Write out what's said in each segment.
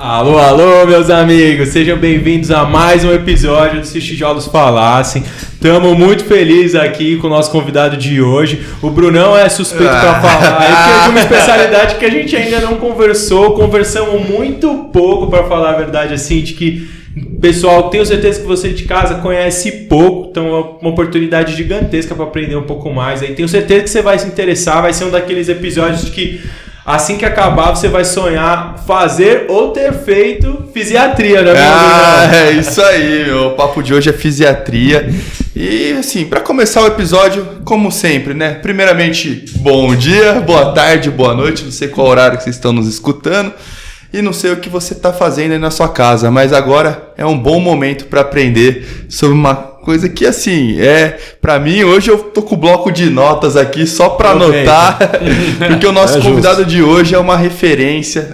Alô, alô, meus amigos, sejam bem-vindos a mais um episódio do Se os Tijolos Falassem. Estamos muito felizes aqui com o nosso convidado de hoje. O Brunão é suspeito para falar, porque é de uma especialidade que a gente ainda não conversamos muito pouco, para falar a verdade, assim, de que, pessoal, tenho certeza que você de casa conhece pouco, então é uma oportunidade gigantesca para aprender um pouco mais. Aí tenho certeza que você vai se interessar, vai ser um daqueles episódios de que assim que acabar, você vai sonhar fazer ou ter feito fisiatria, né? É isso aí, o papo de hoje é fisiatria. E assim, para começar o episódio, como sempre, né? Primeiramente, bom dia, boa tarde, boa noite. Não sei qual horário que vocês estão nos escutando. E não sei o que você está fazendo aí na sua casa, mas agora é um bom momento para aprender sobre uma coisa que, assim, para mim, hoje eu tô com o bloco de notas aqui só para anotar, porque o nosso convidado de hoje é uma referência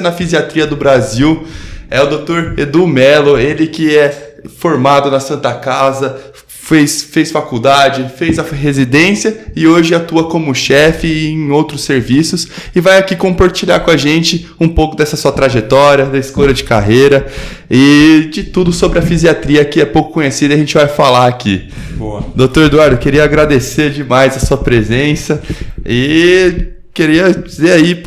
na fisiatria do Brasil, é o Dr. Edu Mello, ele que é formado na Santa Casa, fez faculdade, fez a residência e hoje atua como chefe em outros serviços e vai aqui compartilhar com a gente um pouco dessa sua trajetória, da escolha de carreira e de tudo sobre a fisiatria que é pouco conhecida, a gente vai falar aqui. Boa. Doutor Eduardo, queria agradecer demais a sua presença e queria dizer aí,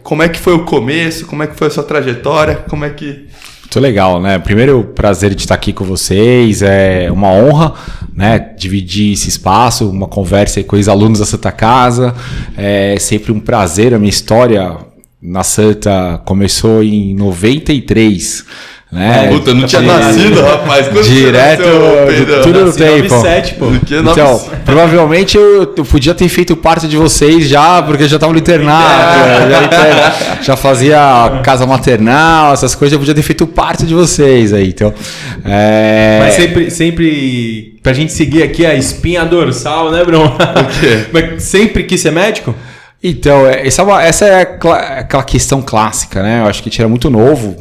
como é que foi o começo, como é que foi a sua trajetória, como é que... Muito legal, né? Primeiro, prazer de estar aqui com vocês, é uma honra, né? Dividir esse espaço, uma conversa aí com os alunos da Santa Casa, é sempre um prazer. A minha história na Santa começou em 93, né? Puta, não tinha nascido, rapaz. Quando direto, tudo no tempo. 97, pô. Então, provavelmente eu podia ter feito parte de vocês já, porque eu já estava no internato, já fazia casa maternal, essas coisas, eu podia ter feito parte de vocês aí, então... Mas sempre pra gente seguir aqui a espinha dorsal, né, Bruno? O quê? Mas sempre quis ser médico? Então, essa é aquela questão clássica, né? Eu acho que a gente era muito novo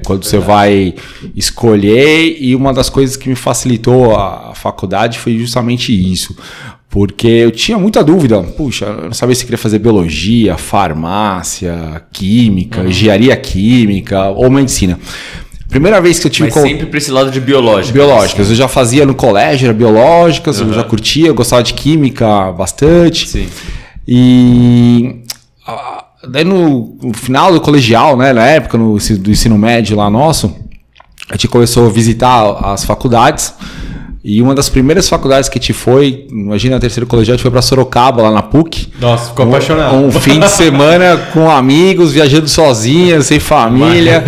quando você vai escolher, e uma das coisas que me facilitou a faculdade foi justamente isso. Porque eu tinha muita dúvida, puxa, eu não sabia se queria fazer biologia, farmácia, química, engenharia química ou medicina. Primeira vez que eu tive... Mas sempre para esse lado de biológicas. Biológicas. Eu já fazia no colégio, era biológicas, eu já curtia, eu gostava de química bastante. Sim. E daí no final do colegial, né, na época do ensino médio lá nosso, a gente começou a visitar as faculdades. E uma das primeiras faculdades que a gente foi, imagina, a terceira colegial, a gente foi para Sorocaba, lá na PUC. Nossa, ficou apaixonado. Um fim de semana com amigos, viajando sozinhas, sem família.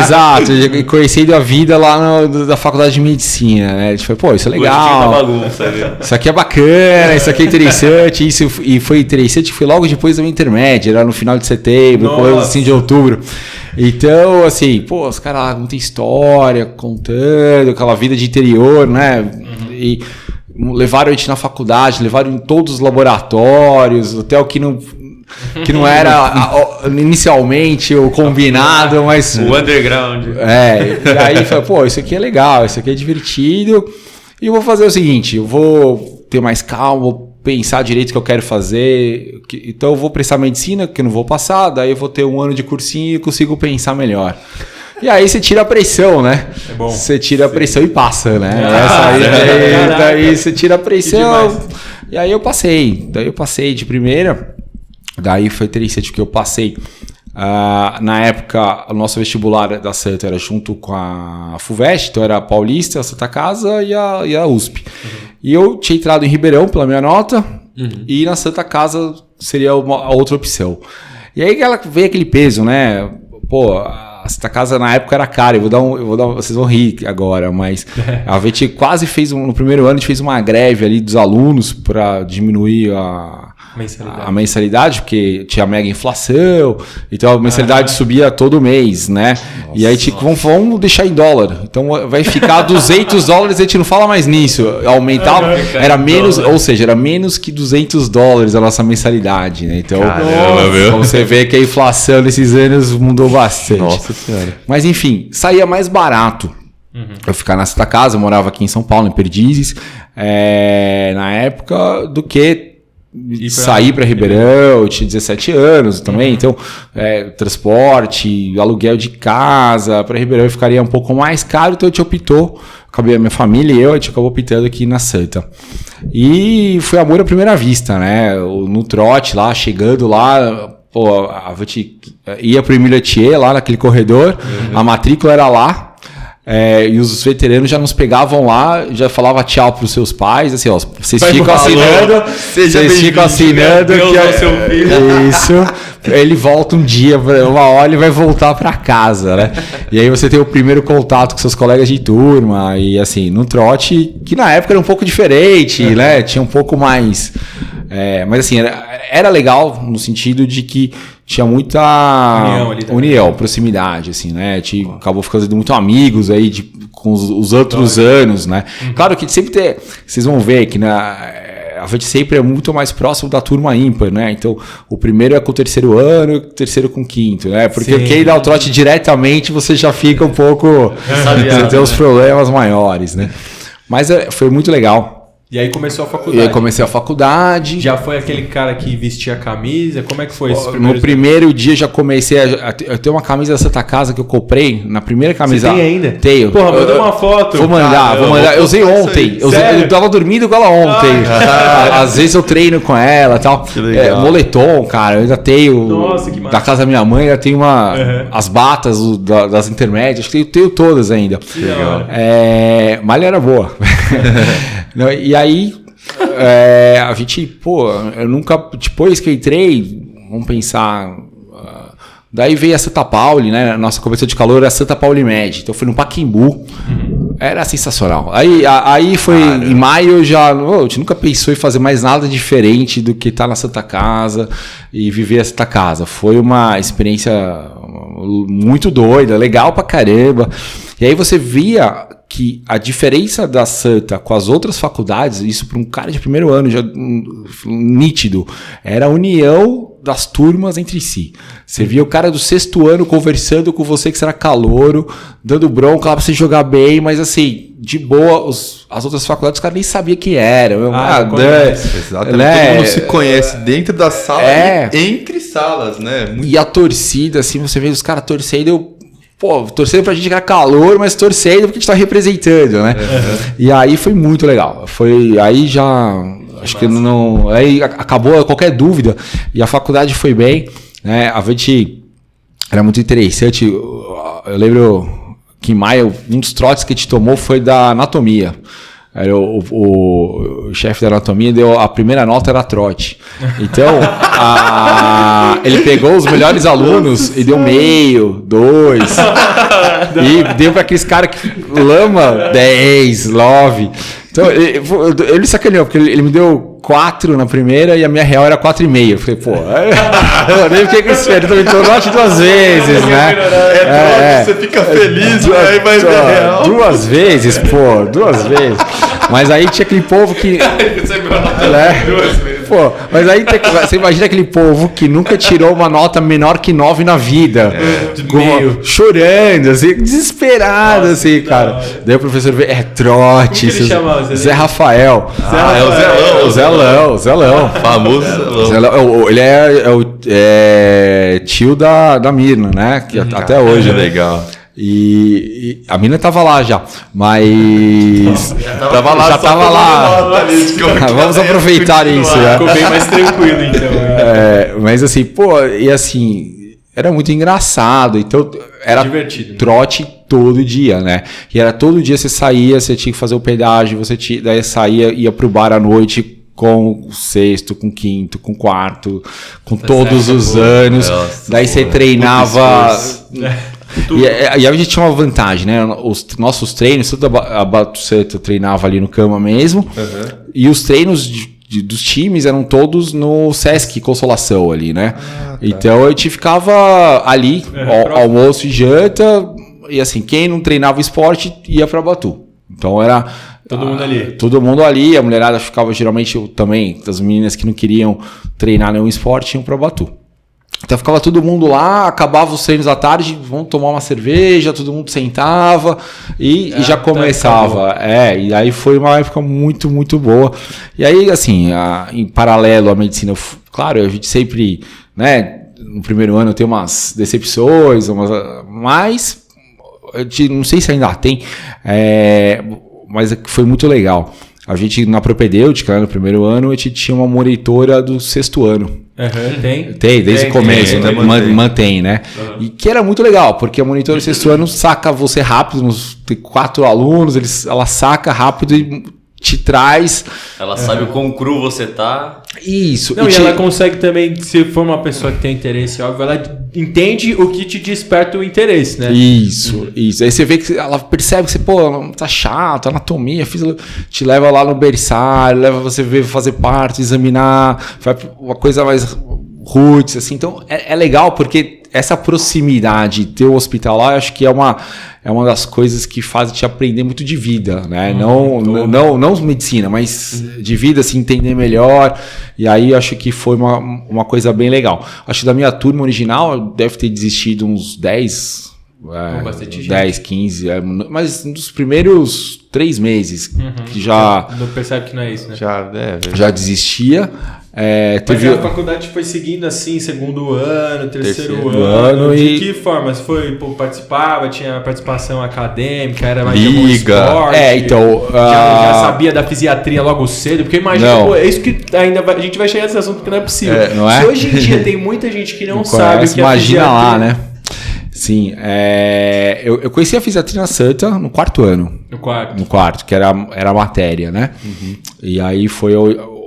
Exato, e conhecendo a vida lá da faculdade de medicina, né? A gente foi, isso é legal. Isso aqui é bacana, isso aqui é interessante. E foi interessante, foi logo depois da minha intermédia, era no final de setembro, coisa assim de outubro. Então, assim, os caras lá muita história, contando aquela vida de interior, né? E levaram a gente na faculdade, levaram em todos os laboratórios, até o que não era inicialmente o combinado, mas... O underground. E aí falei, isso aqui é legal, isso aqui é divertido, e eu vou fazer o seguinte, eu vou ter mais calma, vou pensar direito o que eu quero fazer, então eu vou prestar medicina, que eu não vou passar, daí eu vou ter um ano de cursinho e consigo pensar melhor. E aí você tira a pressão, né? É bom. Você tira a pressão e passa, né? Daí você tira a pressão. E aí eu passei. Daí eu passei de primeira. Daí foi interessante que eu passei. Na época, o nosso vestibular da Santa era junto com a FUVEST, então era a Paulista, a Santa Casa e a USP. E eu tinha entrado em Ribeirão pela minha nota, e na Santa Casa seria a outra opção. E aí veio aquele peso, né? A Santa Casa na época era cara, vocês vão rir agora, mas a gente quase fez, no primeiro ano, a gente fez uma greve ali dos alunos para diminuir a mensalidade, porque tinha mega inflação, então a mensalidade subia todo mês, né? E aí vamos deixar em dólar, então vai ficar $200, a gente não fala mais nisso, aumentava, era menos, ou seja, era menos que $200 a nossa mensalidade, né? Então, como você vê que a inflação nesses anos mudou bastante. Nossa Senhora. Mas enfim, saía mais barato eu ficar na Santa Casa, eu morava aqui em São Paulo, em Perdizes, na época, do que sair para Ribeirão, eu tinha 17 anos também, então transporte, aluguel de casa para Ribeirão ficaria um pouco mais caro, então a gente optou, a minha família e a gente acabou optando aqui na Santa. E foi amor à primeira vista, né? No trote lá, chegando lá, pô, a gente ia pro Emiletier lá naquele corredor, a matrícula era lá. E os veteranos já nos pegavam lá, já falava tchau pros seus pais, assim, ó, vocês ficam assinando que é seu filho. Isso. Ele volta um dia, uma hora ele vai voltar para casa, né? E aí você tem o primeiro contato com seus colegas de turma e assim, no trote, que na época era um pouco diferente, né? Tinha um pouco mais mas assim, era legal no sentido de que tinha muita união, proximidade, assim, né? A gente acabou ficando muito amigos aí com os outros anos, né? Claro que sempre tem... Vocês vão ver que a gente sempre é muito mais próximo da turma ímpar, né? Então, o primeiro é com o terceiro ano e o terceiro com o quinto, né? Porque quem dá o trote diretamente, você já fica um pouco... Você tem os problemas maiores, né? Mas foi muito legal. E aí começou a faculdade. E aí comecei a faculdade. Já foi aquele cara que vestia a camisa? Como é que foi esse No primeiro dia já comecei eu tenho uma camisa da Santa Casa que eu comprei na primeira camisa. Você tem ainda? Tenho. Porra, mandou uma foto. Vou mandar. Eu usei ontem. Eu tava dormindo com ela ontem. Às vezes eu treino com ela e tal. Que legal. Moletom, cara. Eu ainda tenho. Nossa, que massa. Da casa da minha mãe, ainda tenho as batas das intermédias. Eu tenho todas ainda. Que legal. Malha era boa. E aí, a gente, eu nunca, depois que eu entrei, vamos pensar, daí veio a Santa Pauli, né? Nossa cobertura de calor era a Santa Pauli Med, então eu fui no Pacaembu, era sensacional. Aí foi, em maio, a gente nunca pensou em fazer mais nada diferente do que estar na Santa Casa e viver a Santa Casa. Foi uma experiência muito doida, legal pra caramba. E aí você via que a diferença da Santa com as outras faculdades, isso para um cara de primeiro ano já nítido, era a união das turmas entre si. Você via o cara do sexto ano conversando com você que você era calouro, dando bronca lá pra você jogar bem, mas assim, de boa, as outras faculdades os caras nem sabiam quem eram. Exatamente. Todo mundo se conhece dentro da sala e entre salas, né? E a torcida, assim, você vê os caras torcendo, torcendo pra gente que era calor, mas torcendo porque a gente tá representando, né? E aí foi muito legal. Aí já... Acho que não... Aí acabou qualquer dúvida. E a faculdade foi bem, né? A gente... Era muito interessante. Eu lembro que em maio, um dos trotes que a gente tomou foi da anatomia. O chefe da anatomia deu a primeira nota era trote. Então, ele pegou os melhores alunos e deu meio, 2. E deu para aqueles caras que lama 10, 9. Então, ele sacaneou, porque ele me deu 4 na primeira e a minha real era 4,5. Eu falei, eu nem fiquei com isso. Ele também deu note 2 vezes, né? Você fica feliz, aí vai ver real. 2 vezes, 2 vezes. Mas aí tinha aquele povo que... mas aí você imagina aquele povo que nunca tirou uma nota menor que 9 na vida. Chorando, assim, desesperado, assim, cara. Daí o professor vê, trote. Como que ele chamava? Zé Rafael. É o Zelão. Famoso Zelão. Ele é tio da Mirna, né? Que até hoje. Legal. E a mina tava lá já, mas já tava lá. Vamos aproveitar isso, né? Ficou bem mais tranquilo, então. Mas assim, e assim, era muito engraçado. Então era divertido, né? Trote todo dia, né? E era todo dia você saía, você tinha que fazer o pedágio, daí saía, ia pro bar à noite com o sexto, com o quinto, com o quarto, com todos os anos. Daí você treinava. E a gente tinha uma vantagem, né? Os nossos treinos, tudo a Batuceta treinava ali no Cama mesmo, e os treinos dos times eram todos no Sesc Consolação ali, né? Então a gente ficava ali, almoço e janta, e assim, quem não treinava esporte ia pra Batu. Então era... Todo mundo ali, a mulherada ficava geralmente também, as meninas que não queriam treinar nenhum esporte iam pra Batu. Então ficava todo mundo lá, acabava os treinos à tarde, vamos tomar uma cerveja, todo mundo sentava e já começava. E aí foi uma época muito, muito boa. E aí, assim, em paralelo à medicina, claro, a gente sempre, né, no primeiro ano tem umas decepções, mas não sei se ainda tem, mas foi muito legal. A gente, na propedêutica, né, no primeiro ano, a gente tinha uma monitora do 6º ano. Tem, desde o começo, mantém, né? E que era muito legal, porque a monitora do 6º ano saca você rápido, tem 4 alunos, ela saca rápido e te traz... Ela sabe o quão cru você tá. Isso. Não, e ela consegue também, se for uma pessoa que tem interesse, óbvio, ela entende o que te desperta o interesse, né? Isso. Aí você vê que ela percebe que você, tá chato, anatomia, te leva lá no berçário, leva você ver, fazer parte, examinar, vai uma coisa mais roots, assim. Então, é legal porque essa proximidade, ter o hospital lá, eu acho que é uma das coisas que faz te aprender muito de vida, né? Não medicina, mas de vida, assim, entender melhor. E aí acho que foi uma coisa bem legal. Acho que da minha turma original deve ter desistido uns 10, 15, mas nos primeiros 3 meses que já... Não percebe que não é isso, né? Já desistia. Mas a faculdade foi seguindo assim, 2º ano, terceiro ano. De que forma? Você foi, participava, tinha participação acadêmica, era mais de esporte? Então... Já sabia da fisiatria logo cedo? Porque imagina, é isso que ainda a gente vai chegar nesse assunto porque não é possível. Não é? Se hoje em dia tem muita gente que não sabe o que é imagina fisiatria. Lá, né? Sim, eu conheci a fisiatria na Santa no 4º ano. No quarto? No 4º, que era a matéria, né? E aí foi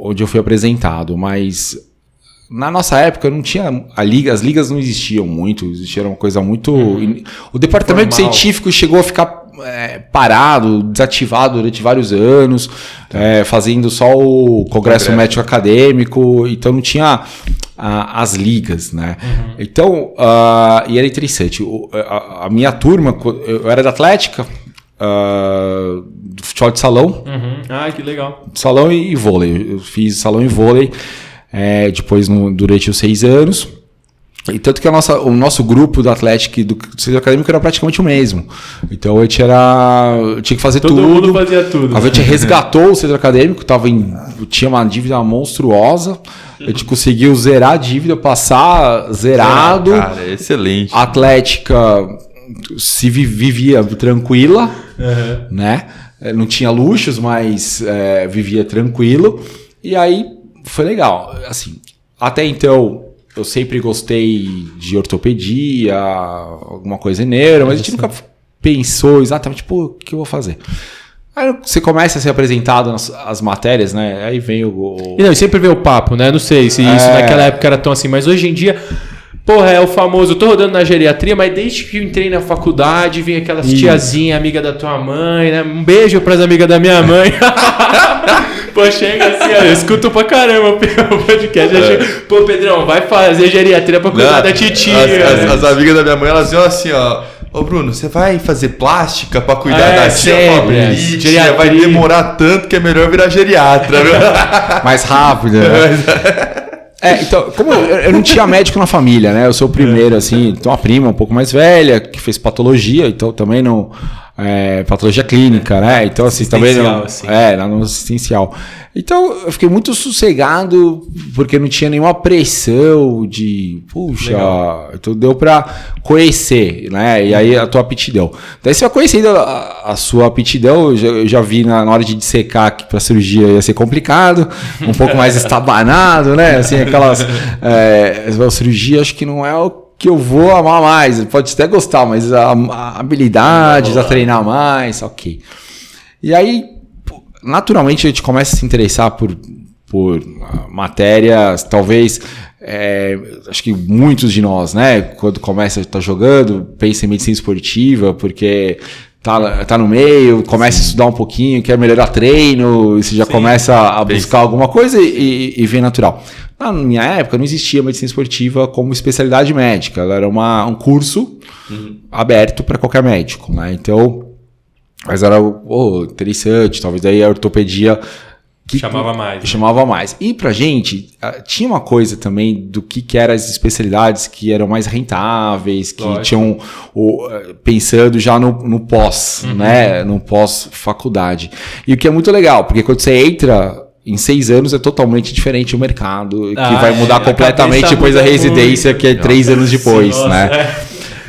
onde eu fui apresentado, mas na nossa época não tinha as ligas não existiam muito, existia uma coisa muito... O departamento científico chegou a ficar parado, desativado durante vários anos, fazendo só o Congresso Médico Acadêmico, então não tinha as ligas, né? Então, e era interessante, a minha turma, eu era da Atlética, do futebol de salão. Que legal. Salão e vôlei. Eu fiz salão e vôlei depois durante os 6 anos. E tanto que o nosso grupo do Atlético e do centro acadêmico era praticamente o mesmo. Então eu tinha que fazer tudo. Todo mundo fazia tudo. A gente resgatou o centro acadêmico, tinha uma dívida monstruosa. A gente conseguiu zerar a dívida, passar zerado. Cara, excelente. A Atlética se vivia tranquila, né? Não tinha luxos, mas vivia tranquilo. E aí foi legal. Assim, até então eu sempre gostei de ortopedia, alguma coisa em neuro, mas a gente nunca pensou exatamente, o que eu vou fazer? Aí você começa a ser apresentado nas matérias, né? Aí vem E sempre vem o papo, né? Não sei se isso naquela época era tão assim, mas hoje em dia... é o famoso, eu tô rodando na geriatria, mas desde que eu entrei na faculdade, vem aquelas tiazinha, amiga da tua mãe, né? Um beijo pras amigas da minha mãe. Chega assim, eu escuto pra caramba o podcast. Pedrão, vai fazer geriatria pra cuidar da titia. As amigas da minha mãe, elas iam assim, ó. Ô Bruno, você vai fazer plástica pra cuidar da tia? Tia, vai demorar tanto que é melhor virar geriatra. Mais rápido, né? Então, como eu não tinha médico na família, né? Eu sou o primeiro, assim, tenho uma prima um pouco mais velha, que fez patologia, então também não... patologia clínica, né? Então, assim, também não... no assistencial. Então, eu fiquei muito sossegado, porque não tinha nenhuma pressão de... então deu pra conhecer, né? E aí a tua aptidão. Daí você vai conhecendo a sua aptidão, eu já vi na hora de dissecar que pra cirurgia ia ser complicado, um pouco mais estabanado, né? Assim, aquelas... a cirurgia acho que não é o que eu vou amar mais, pode até gostar, mas a habilidade, a treinar mais, ok. E aí, naturalmente, a gente começa a se interessar por matérias, talvez, acho que muitos de nós, né, quando começa a estar jogando, pensa em medicina esportiva, porque tá no meio, começa a estudar um pouquinho, quer melhorar treino, e você já começa a buscar alguma coisa e vem natural. Na minha época não existia medicina esportiva como especialidade médica, ela era um curso aberto para qualquer médico, né? Então, mas era interessante, talvez aí a ortopedia Chamava mais. E pra gente, tinha uma coisa também do que eram as especialidades que eram mais rentáveis, que tinham, pensando já no pós, né? No pós-faculdade. E o que é muito legal, porque quando você entra, em 6 anos é totalmente diferente o mercado, que vai mudar completamente depois da residência, que é 3 anos depois, né?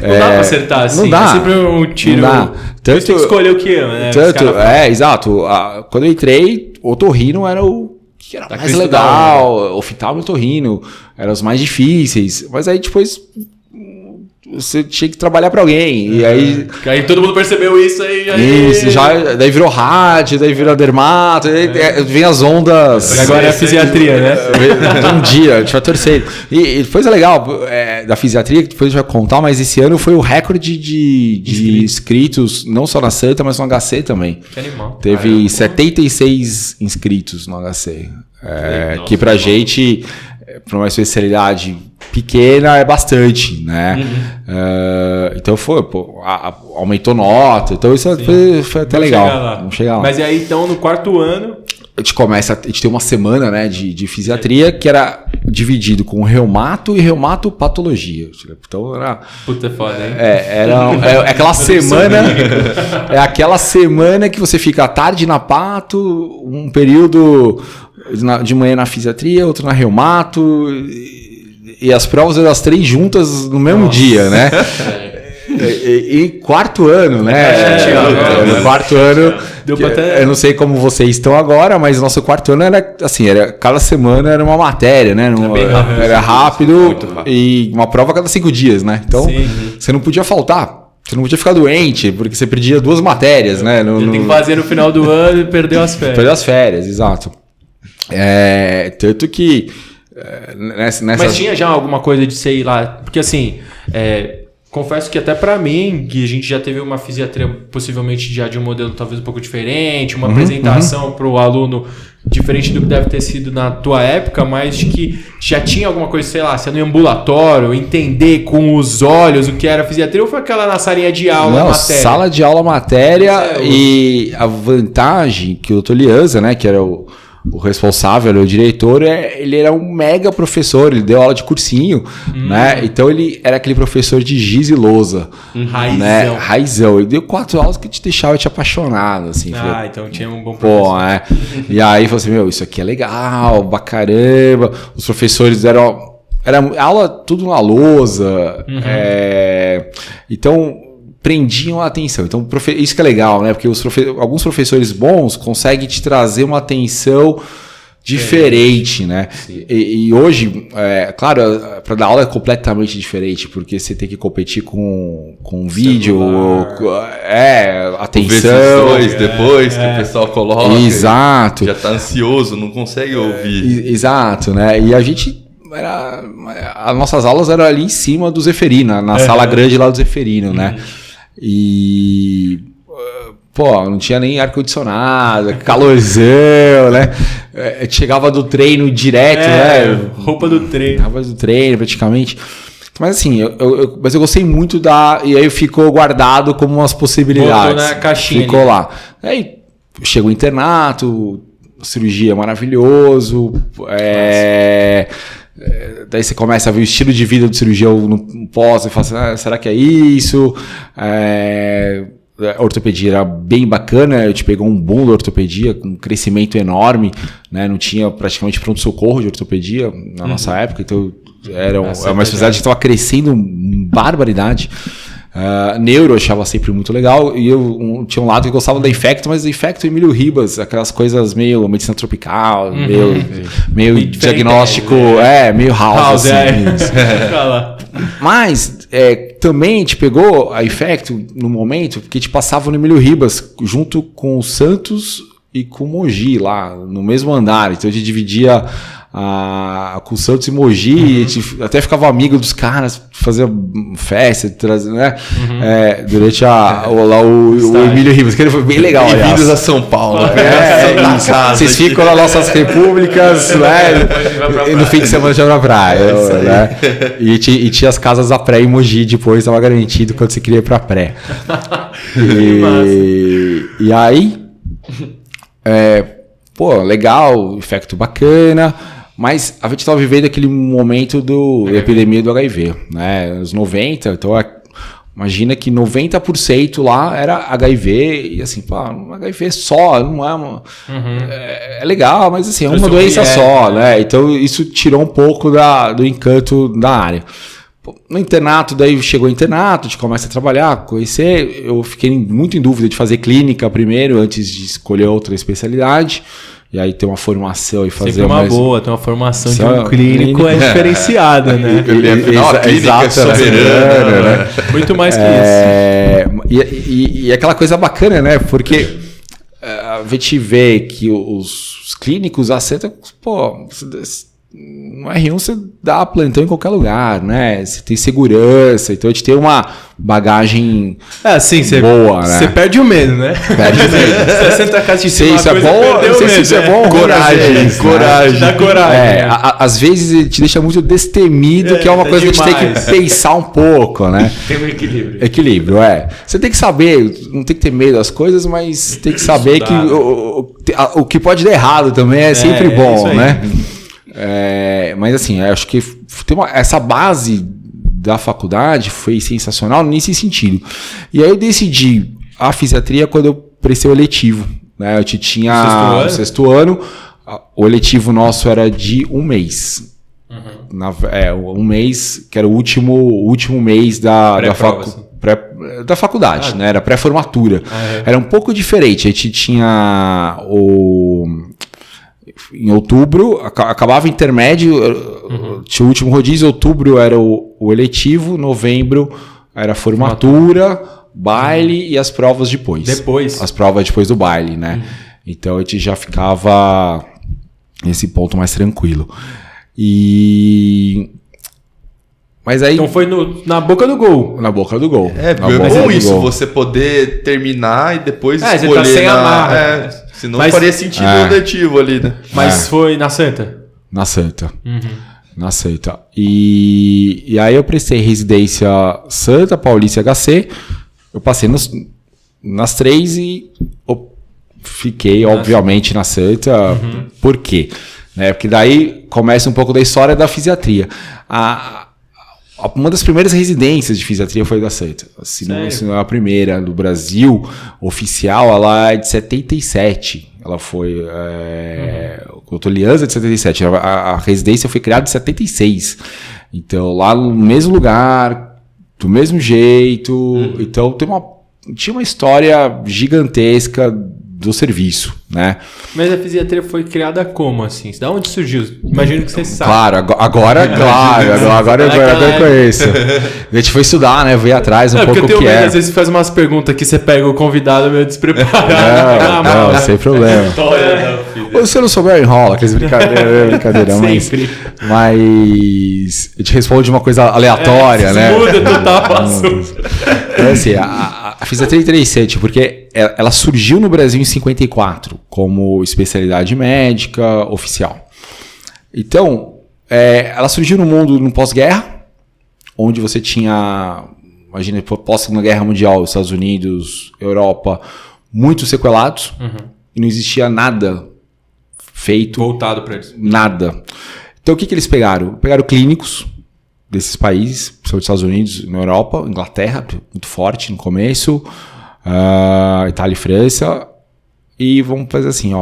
Não dá pra acertar assim. Não dá. É sempre um tiro. Não dá. Tanto, tem que escolher o que ama, né? Exato. Quando eu entrei, o otorrino era o que era mais legal. Oftalmo e otorrino eram os mais difíceis. Mas aí depois você tinha que trabalhar para alguém. E aí todo mundo percebeu isso aí. Daí virou rádio, daí virou dermato, vem as ondas. Agora é a fisiatria, né? Um dia, a gente vai torcer. E depois é legal, da fisiatria, que depois a gente vai contar, mas esse ano foi o recorde de inscritos, não só na Santa, mas no HC também. Que animal. Teve 76 inscritos no HC. Que pra gente, pra uma especialidade pequena, é bastante, né? Então aumentou nota, então isso foi até legal. Vamos chegar lá. Mas e aí, então, no 4º ano... A gente tem uma semana, né, de fisiatria que era dividido com reumato e reumatopatologia. Então era... Puta, foda, hein? É aquela semana... É aquela semana que você fica à tarde na pato, um período de manhã na fisiatria, outro na reumato... E as provas eram as 3 juntas no mesmo dia, né? E 4º ano, né? No 4º ano, eu não sei como vocês estão agora, mas o nosso 4º ano era assim, cada semana era uma matéria, né? Era rápido e uma prova a cada 5 dias, né? Então, você não podia faltar. Você não podia ficar doente, porque você perdia 2 matérias, né? Tem que fazer no final do ano e perdeu as férias. Perdeu as férias, exato. Tanto que... Mas tinha já alguma coisa de, sei lá, porque assim, confesso que até pra mim, que a gente já teve uma fisiatria possivelmente já de um modelo talvez um pouco diferente, uma apresentação pro aluno diferente do que deve ter sido na tua época, mas de que já tinha alguma coisa, sei lá, sendo em ambulatório, entender com os olhos o que era fisiatria, ou foi aquela na salinha de aula, matéria? Sala de aula, matéria, e a vantagem que o Dr. Lianza, né, que era o responsável, o diretor, ele era um mega professor, ele deu aula de cursinho, né? Então ele era aquele professor de giz e lousa, né? Raizão. Ele deu 4 aulas que te deixava te apaixonado, assim. Então tinha um bom professor. E aí falou assim, isso aqui é legal, pra caramba. Os professores era aula tudo na lousa, então prendiam a atenção. Então, isso que é legal, né? Porque alguns professores bons conseguem te trazer uma atenção diferente, né? E hoje, claro, para dar aula é completamente diferente, porque você tem que competir com vídeo, atenção. Depois que o pessoal coloca. Exato. Já tá ansioso, não consegue ouvir. Exato, né? E a gente... as nossas aulas eram ali em cima do Zeferino, na sala grande lá do Zeferino, né? E não tinha nem ar-condicionado, calorzão, né? Chegava do treino direto, né? Roupa do treino praticamente. Mas assim, mas eu gostei muito e aí ficou guardado como umas possibilidades. Botou na caixinha. Ficou lá. Aí chegou o internato, cirurgia maravilhoso, daí você começa a ver o estilo de vida do cirurgião no pós e fala assim, será que é isso? A ortopedia era bem bacana, eu te pegou um boom da ortopedia com um crescimento enorme, né? Não tinha praticamente pronto-socorro de ortopedia na nossa época, então era uma especialidade que estava crescendo barbaridade. Neuro eu achava sempre muito legal, e eu tinha um lado que eu gostava da Infecto, mas Infecto e Emílio Ribas, aquelas coisas meio medicina tropical, meio diagnóstico, meio house assim. Mas também te pegou a Infecto no momento porque te passava no Emílio Ribas junto com o Santos e com o Mogi lá no mesmo andar, então a gente dividia com o Santos e Mogi, e a gente até ficava amigo dos caras, fazia festa, né? Durante o Emílio Ribas, que ele foi bem legal. Bem-vindos a São Paulo. Vocês ficam nas nossas repúblicas, né? E no fim de semana já na praia. Né? E tinha as casas da pré em Mogi, depois estava garantido quando você queria ir pra pré. E aí. pô, legal, efeito bacana, mas a gente estava vivendo aquele momento da epidemia do HIV, né? Anos 90, então imagina que 90% lá era HIV, e assim, pô, HIV só, não é uma... É legal, mas assim, é uma doença só, né? Então isso tirou um pouco do encanto da área. No internato, daí chegou o internato, a gente começa a trabalhar, conhecer, eu fiquei muito em dúvida de fazer clínica primeiro, antes de escolher outra especialidade. E aí ter uma formação e fazer... Sempre uma boa, ter uma formação de um clínico é diferenciada, né? Afinal, a clínica é soberana, né? Muito mais que isso. E aquela coisa bacana, né? Porque a gente vê que os clínicos aceitam... Pô, no R1 você dá plantão em qualquer lugar, né? Você tem segurança, então a gente tem uma bagagem boa, né? Você perde o medo, né? Perde o medo. 60 casas de cima, isso é bom, não sei se isso é bom. Coragem. Dá coragem. Às vezes ele te deixa muito destemido, que é uma coisa que a gente tem que pensar um pouco, né? Tem um equilíbrio. Equilíbrio, Você tem que saber, não tem que ter medo das coisas, mas tem que saber que o que pode dar errado também é sempre bom, né? Mas assim, acho que essa base da faculdade foi sensacional nesse sentido. E aí eu decidi a fisiatria quando eu prestei o eletivo, né? Eu tinha o sexto ano, o eletivo nosso era de um mês. Um mês, que era o último mês da faculdade, né? Era pré-formatura. Era um pouco diferente. A gente tinha em outubro, acabava o intermédio, tinha o último rodízio, outubro era o eletivo, novembro era formatura, baile e as provas depois. As provas depois do baile, né? Então a gente já ficava nesse ponto mais tranquilo. Mas aí... Então foi na boca do gol. Na boca do gol. É bom isso, você poder terminar e depois escolher. Você tá sem amarra. Senão faria sentido o eletivo ali, né? Mas foi na Santa? Na Santa. Na Santa. E aí eu prestei residência Santa, Paulista e HC. Eu passei nas três e fiquei, obviamente, na Santa. Por quê? Porque daí começa um pouco da história da fisiatria. Uma das primeiras residências de fisiatria foi da Santa. Se não é a primeira do Brasil, oficial, ela é de 77. Ela foi... Cotolianza de 77. A residência foi criada em 76. Então, lá no mesmo lugar, do mesmo jeito. Então, tinha uma história gigantesca do serviço, né? Mas a fisiatria foi criada como, assim? Da onde surgiu? Imagino que você sabe. Claro, agora eu conheço. A gente foi estudar, né? Veio atrás pouco o que é. Às vezes você faz umas perguntas que você pega o convidado meio despreparado. Não, sem problema. Ou se eu não souber, enrola, aqueles brincadeira. Mas eu te respondo de uma coisa aleatória, né? Muda total assunto. Então, assim, a fisiatria é interessante, porque ela surgiu no Brasil em 54 como especialidade médica oficial. Então, ela surgiu no mundo no pós-guerra, onde você tinha, imagina, pós-Segunda Guerra Mundial, Estados Unidos, Europa, muito sequelados, e não existia nada feito. Voltado para eles. Nada. Então, o que eles pegaram? Pegaram clínicos desses países, principalmente Estados Unidos, na Europa, Inglaterra, muito forte no começo, Itália e França, e vamos fazer assim,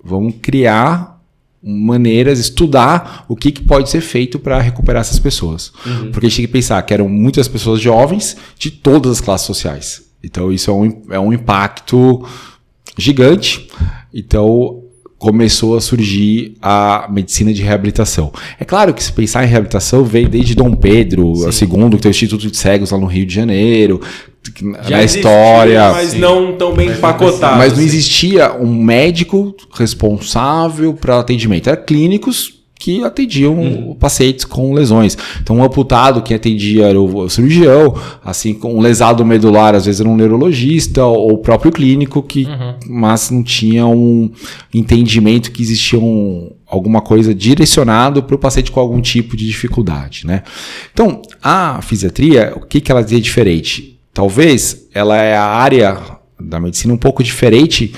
vamos criar maneiras, estudar o que pode ser feito para recuperar essas pessoas. Porque a gente tem que pensar que eram muitas pessoas jovens de todas as classes sociais. Então isso é um impacto gigante. Então começou a surgir a medicina de reabilitação. É claro que se pensar em reabilitação veio desde Dom Pedro II, que tem o Instituto de Cegos lá no Rio de Janeiro, na história. Mas não tão bem empacotado. Mas não existia um médico responsável para atendimento. Eram clínicos que atendiam pacientes com lesões. Então, um amputado que atendia era o cirurgião, assim, com um lesado medular, às vezes era um neurologista ou o próprio clínico, mas não tinha um entendimento que existia alguma coisa direcionado para o paciente com algum tipo de dificuldade, né? Então, a fisiatria, o que ela dizia diferente? Talvez ela é a área da medicina um pouco diferente,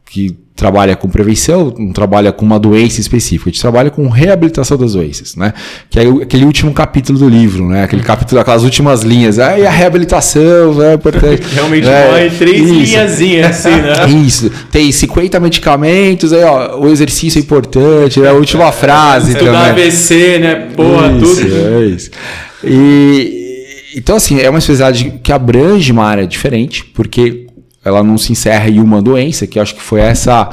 que trabalha com prevenção, não trabalha com uma doença específica, a gente trabalha com reabilitação das doenças, né? Que é aquele último capítulo do livro, né? Aquele capítulo, aquelas últimas linhas, e a reabilitação é importante. Realmente morre 3 linhazinhas assim, né? Isso, tem 50 medicamentos, aí ó, o exercício é importante, é a última frase também. Estudar AVC, né? Porra, isso, tudo. É isso. Então, assim, é uma especialidade que abrange uma área diferente, porque ela não se encerra em uma doença, que eu acho que foi essa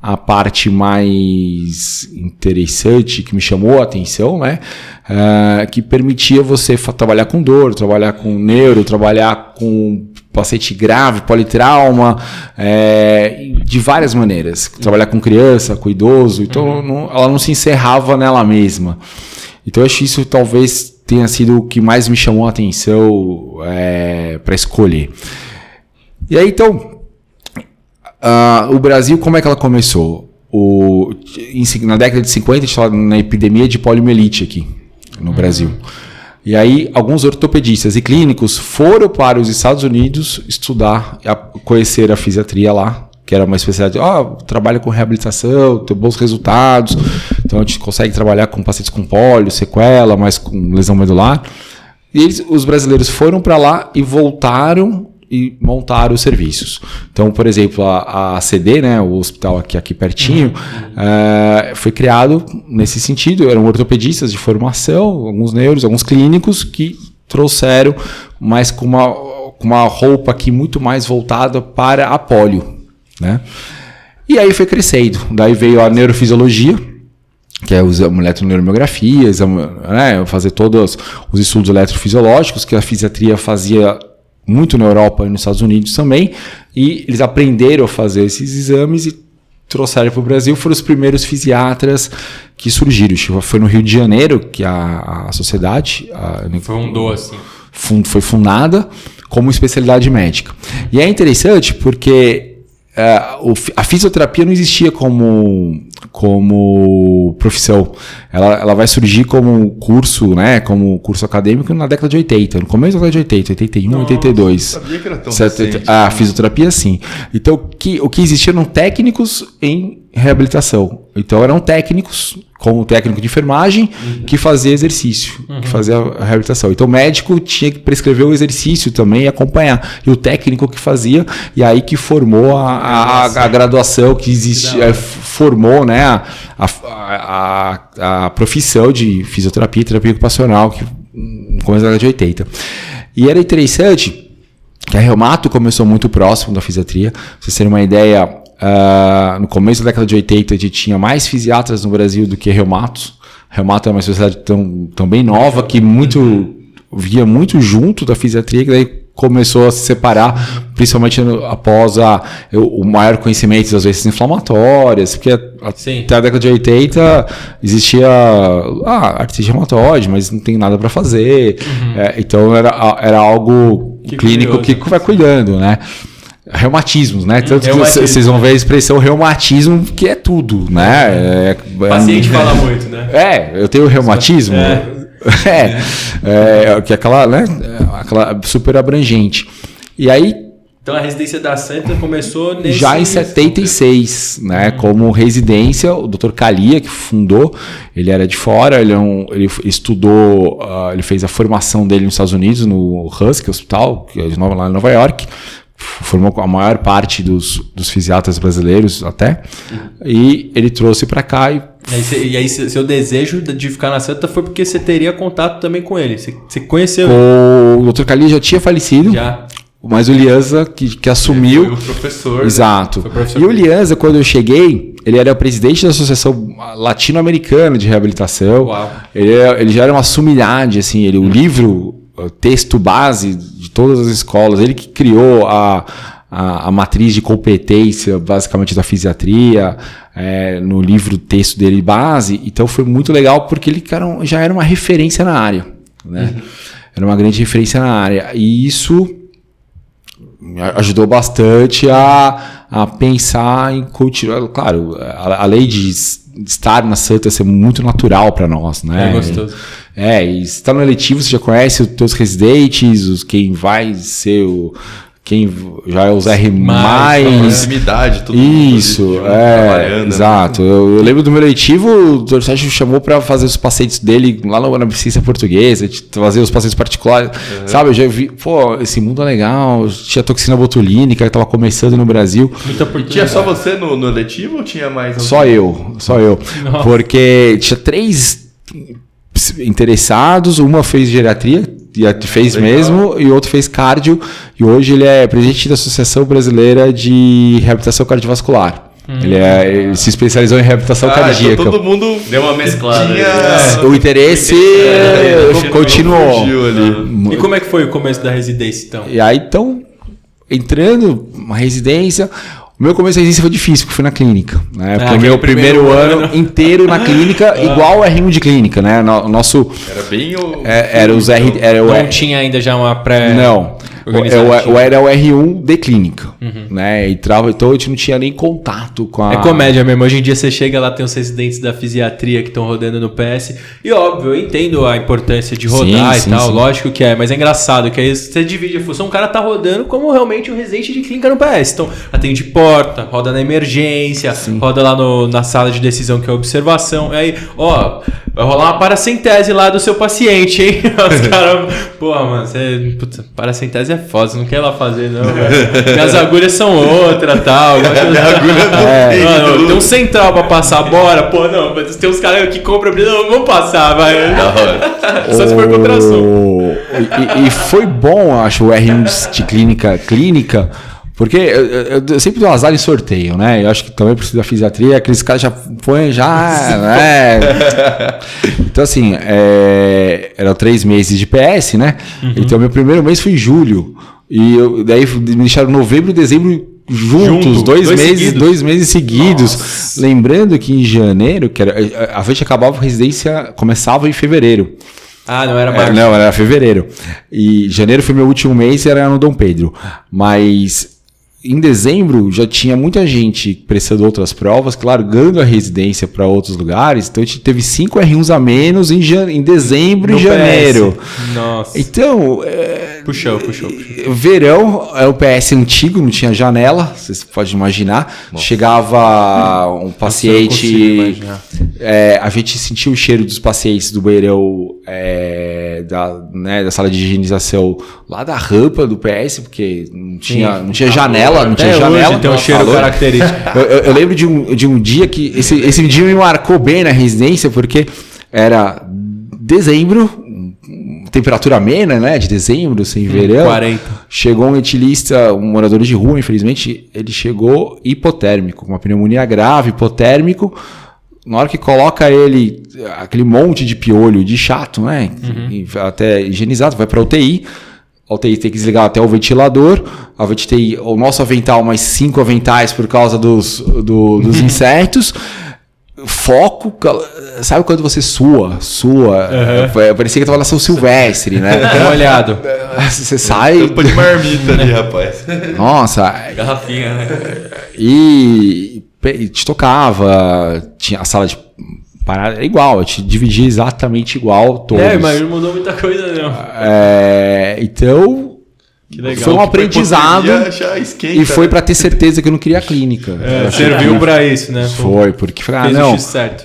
a parte mais interessante que me chamou a atenção, né? Que permitia você trabalhar com dor, trabalhar com neuro, trabalhar com paciente grave, politrauma, de várias maneiras. Trabalhar com criança, com idoso, então ela não se encerrava nela mesma. Então eu acho que isso talvez tenha sido o que mais me chamou a atenção para escolher. E aí, então, o Brasil, como é que ela começou? Na década de 50, a gente estava na epidemia de poliomielite aqui no Brasil. E aí, alguns ortopedistas e clínicos foram para os Estados Unidos estudar, conhecer a fisiatria lá, que era uma especialidade, trabalha com reabilitação, tem bons resultados, então a gente consegue trabalhar com pacientes com pólio, sequela, mas com lesão medular. E os brasileiros foram para lá e voltaram e montaram os serviços. Então, por exemplo, a CD, né, o hospital aqui pertinho, foi criado nesse sentido. Eram ortopedistas de formação, alguns neuros, alguns clínicos que trouxeram, mas com uma roupa aqui muito mais voltada para a pólio, né? E aí foi crescendo. Daí veio a neurofisiologia, que é a eletroneuromografias, né, fazer todos os estudos eletrofisiológicos que a fisiatria fazia muito na Europa e nos Estados Unidos também, e eles aprenderam a fazer esses exames e trouxeram para o Brasil. Foram os primeiros fisiatras que surgiram. Foi no Rio de Janeiro que a sociedade foi fundada como especialidade médica. E é interessante porque a fisioterapia não existia como profissão. Ela vai surgir como curso, né, como curso acadêmico na década de 80, no começo da década de 80, 81, 82. Sabia que era tão recente. A fisioterapia, sim. Então, o que existia eram técnicos em reabilitação. Então, eram técnicos, como o técnico de enfermagem, que fazia exercício, que fazia a reabilitação. Então, o médico tinha que prescrever o exercício também e acompanhar. E o técnico que fazia, e aí que formou a graduação que existia, formou, né, a profissão de fisioterapia e terapia ocupacional, que no começo da década de 80. E era interessante que a reumato começou muito próximo da fisiatria. Pra vocês terem uma ideia, no começo da década de 80 a gente tinha mais fisiatras no Brasil do que reumatos. Reumato é uma especialidade tão bem nova que via muito junto da fisiatria, que daí começou a se separar, principalmente após o maior conhecimento das doenças inflamatórias, porque até a década de 80 existia artrite reumatoide, mas não tem nada para fazer. Então era algo clínico que vai cuidando, né? Reumatismos, né? Tanto que vocês vão ver a expressão reumatismo, que é tudo, né? O paciente fala muito, né? Eu tenho reumatismo. Que é aquela, né? Aquela super abrangente. E aí. Então a residência da Santa começou já em 76, né? Como residência, o Dr. Kalia, que fundou, ele era de fora, ele estudou, ele fez a formação dele nos Estados Unidos, no Husky Hospital, que é lá em Nova York. Formou a maior parte dos fisiatras brasileiros até, e ele trouxe para cá. E aí seu desejo de ficar na Santa foi porque você teria contato também com ele, você conheceu ele? O Dr. Kalia já tinha falecido, mas o Lianza que assumiu. Foi o professor. Exato. E o Lianza, quando eu cheguei, ele era o presidente da Associação Latino-Americana de Reabilitação. Uau. Ele já era uma sumidade, assim, o livro, o texto base de todas as escolas, ele que criou a matriz de competência, basicamente, da fisiatria, no livro texto dele base. Então foi muito legal, porque ele já era uma referência na área, né? Era uma grande referência na área. E isso me ajudou bastante a pensar em continuar. Claro, a lei de estar na Santa ser muito natural para nós, né? É gostoso. E se está no eletivo, você já conhece os teus residentes, quem vai ser quem já é os R+, proximidade, todo isso, trabalhando. Exato. Né? Eu lembro do meu letivo, o Dr. Sérgio chamou para fazer os pacientes dele lá na Ciência Portuguesa, fazer os pacientes particulares, sabe? Eu já vi, pô, esse mundo é legal, tinha toxina botulínica que tava começando no Brasil. Tinha só você no letivo ou tinha mais alguém? Só eu. Nossa. Porque tinha 3 interessados, uma fez geriatria, fez legal. mesmo, e o outro fez cardio, e hoje ele é presidente da Associação Brasileira de Reabilitação Cardiovascular. Ele se especializou em reabilitação cardíaca. Então todo mundo Deu uma mesclada. O interesse continuou. fugiu ali. E como é que foi o começo da residência, então? E aí, então, entrando uma residência, o meu começo da residência foi difícil, porque foi na clínica, né? Foi o meu primeiro ano inteiro na clínica, igual o R1 de clínica, né? O nosso... Era bem o... Era os R... Não tinha ainda já uma pré... Não. Era o R1 de clínica, né? Então a gente não tinha nem contato com a... É comédia mesmo. Hoje em dia você chega lá, tem os residentes da fisiatria que estão rodando no PS. E óbvio, eu entendo a importância de rodar Sim, e tal. sim. Lógico que é, mas é engraçado que aí você divide a função. O cara tá rodando como realmente um residente de clínica no PS. Então, atende porta, roda na emergência, roda lá na sala de decisão, que é a observação. Aí, ó, vai rolar uma paracentese lá do seu paciente, hein? Os caras, porra, mano, puta, paracentese é foda, você não quer ir lá fazer, não, velho. Minhas agulhas são outra, tal. Mano, tem um central pra passar, bora. Pô, não, mas tem uns caras que compram, não, vamos passar, vai. Só se for contração. E foi bom, acho, o R1 de clínica, porque eu sempre dou azar em sorteio, né? Eu acho que também precisa da fisiatria, aqueles caras já põem, né? Então, assim, eram 3 meses de PS, né? Então, meu primeiro mês foi em julho. E daí me deixaram novembro e dezembro juntos, 2 meses seguidos. Nossa. Lembrando que em janeiro, a gente acabava a residência, começava em fevereiro. Ah, não era março. Não, era fevereiro. E janeiro foi meu último mês e era no Dom Pedro. Mas em dezembro já tinha muita gente prestando outras provas, largando a residência para outros lugares. Então a gente teve 5 R1s a menos em dezembro e janeiro. PS. Nossa. Então... Puxou. Verão, é o PS antigo, não tinha janela, vocês podem imaginar. Nossa. Chegava um paciente... a gente sentia o cheiro dos pacientes do banheirão da sala de higienização lá da rampa do PS, porque não tinha janela, não tinha janela. Tem um cheiro característico. Eu lembro de um dia que... Esse dia me marcou bem na residência, porque era dezembro... temperatura amena, né, de dezembro, sem verão. 40. Chegou um etilista, um morador de rua, infelizmente, ele chegou hipotérmico, com uma pneumonia grave, hipotérmico. Na hora que coloca ele, aquele monte de piolho, de chato, né, até higienizado, vai para a UTI. A UTI tem que desligar até o ventilador. A gente tem o nosso avental, mais 5 aventais por causa dos insetos. Foco, sabe quando você sua? Parecia que tava na São Silvestre, né? Dá uma olhada. Você sai. Tampa de marmita ali, rapaz. Nossa. Garrafinha, né? E te tocava, tinha a sala de parada, era igual, eu te dividia exatamente igual todos. Mas não mudou muita coisa, não. Então. Foi um aprendizado e foi para ter certeza que eu não queria a clínica. Serviu para isso, né? Foi, porque não,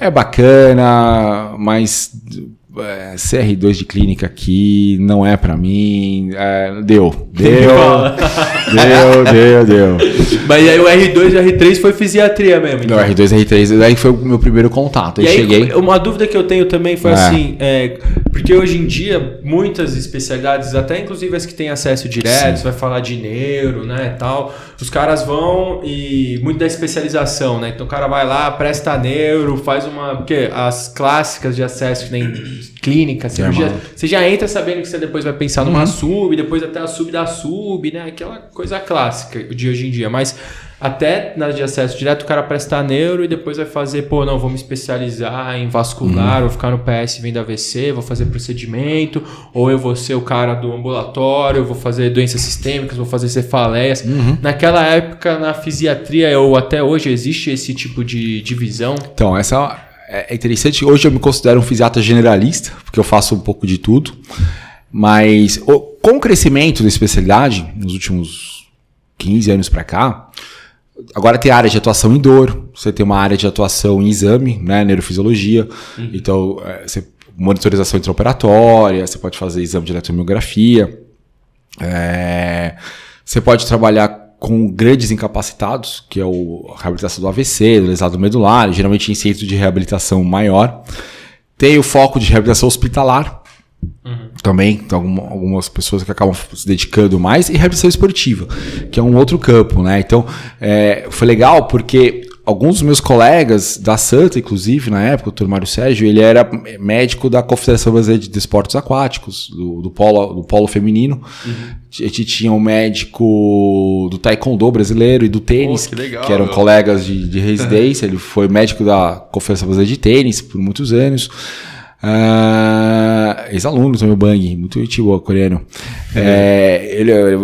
é bacana, mas CR2 de clínica aqui não é para mim. Deu. Mas aí o R2 e o R3 foi fisiatria mesmo. Então. Não, R2 e R3, daí foi o meu primeiro contato. E aí, cheguei. Uma dúvida que eu tenho também foi assim, porque hoje em dia muitas especialidades, até inclusive as que têm acesso direto, você vai falar de neuro, né, tal, os caras vão e muito da especialização, né? Então o cara vai lá, presta neuro, faz porque as clássicas de acesso que nem clínica, cirurgia, você já entra sabendo que você depois vai pensar numa sub, depois até a sub da sub, né? Aquela coisa clássica de hoje em dia, mas até na de acesso direto o cara presta neuro e depois vai fazer, vou me especializar em vascular, vou ficar no PS vendo AVC, vou fazer procedimento, ou eu vou ser o cara do ambulatório, vou fazer doenças sistêmicas, vou fazer cefaleias. Naquela época, na fisiatria, ou até hoje, existe esse tipo de divisão? Então, essa é interessante. Hoje eu me considero um fisiatra generalista, porque eu faço um pouco de tudo, mas com o crescimento da especialidade, nos últimos 15 anos para cá, agora tem área de atuação em dor, você tem uma área de atuação em exame, né, neurofisiologia, então monitorização intraoperatória, você pode fazer exame de eletromiografia, você pode trabalhar com grandes incapacitados, que é a reabilitação do AVC, do lesado medular, geralmente em centro de reabilitação maior. Tem o foco de reabilitação hospitalar, também, então, algumas pessoas que acabam se dedicando mais, e reabilitação esportiva, que é um outro campo, né? Então, foi legal porque alguns dos meus colegas da Santa, inclusive, na época, o Dr. Mário Sérgio, ele era médico da Confederação Brasileira de Desportos Aquáticos, do polo feminino. A gente tinha um médico do taekwondo brasileiro e do tênis, que legal, que eram colegas de residência. Ele foi médico da Confederação Brasileira de Tênis por muitos anos. Ex-aluno do meu Bang, muito gente boa, coreano.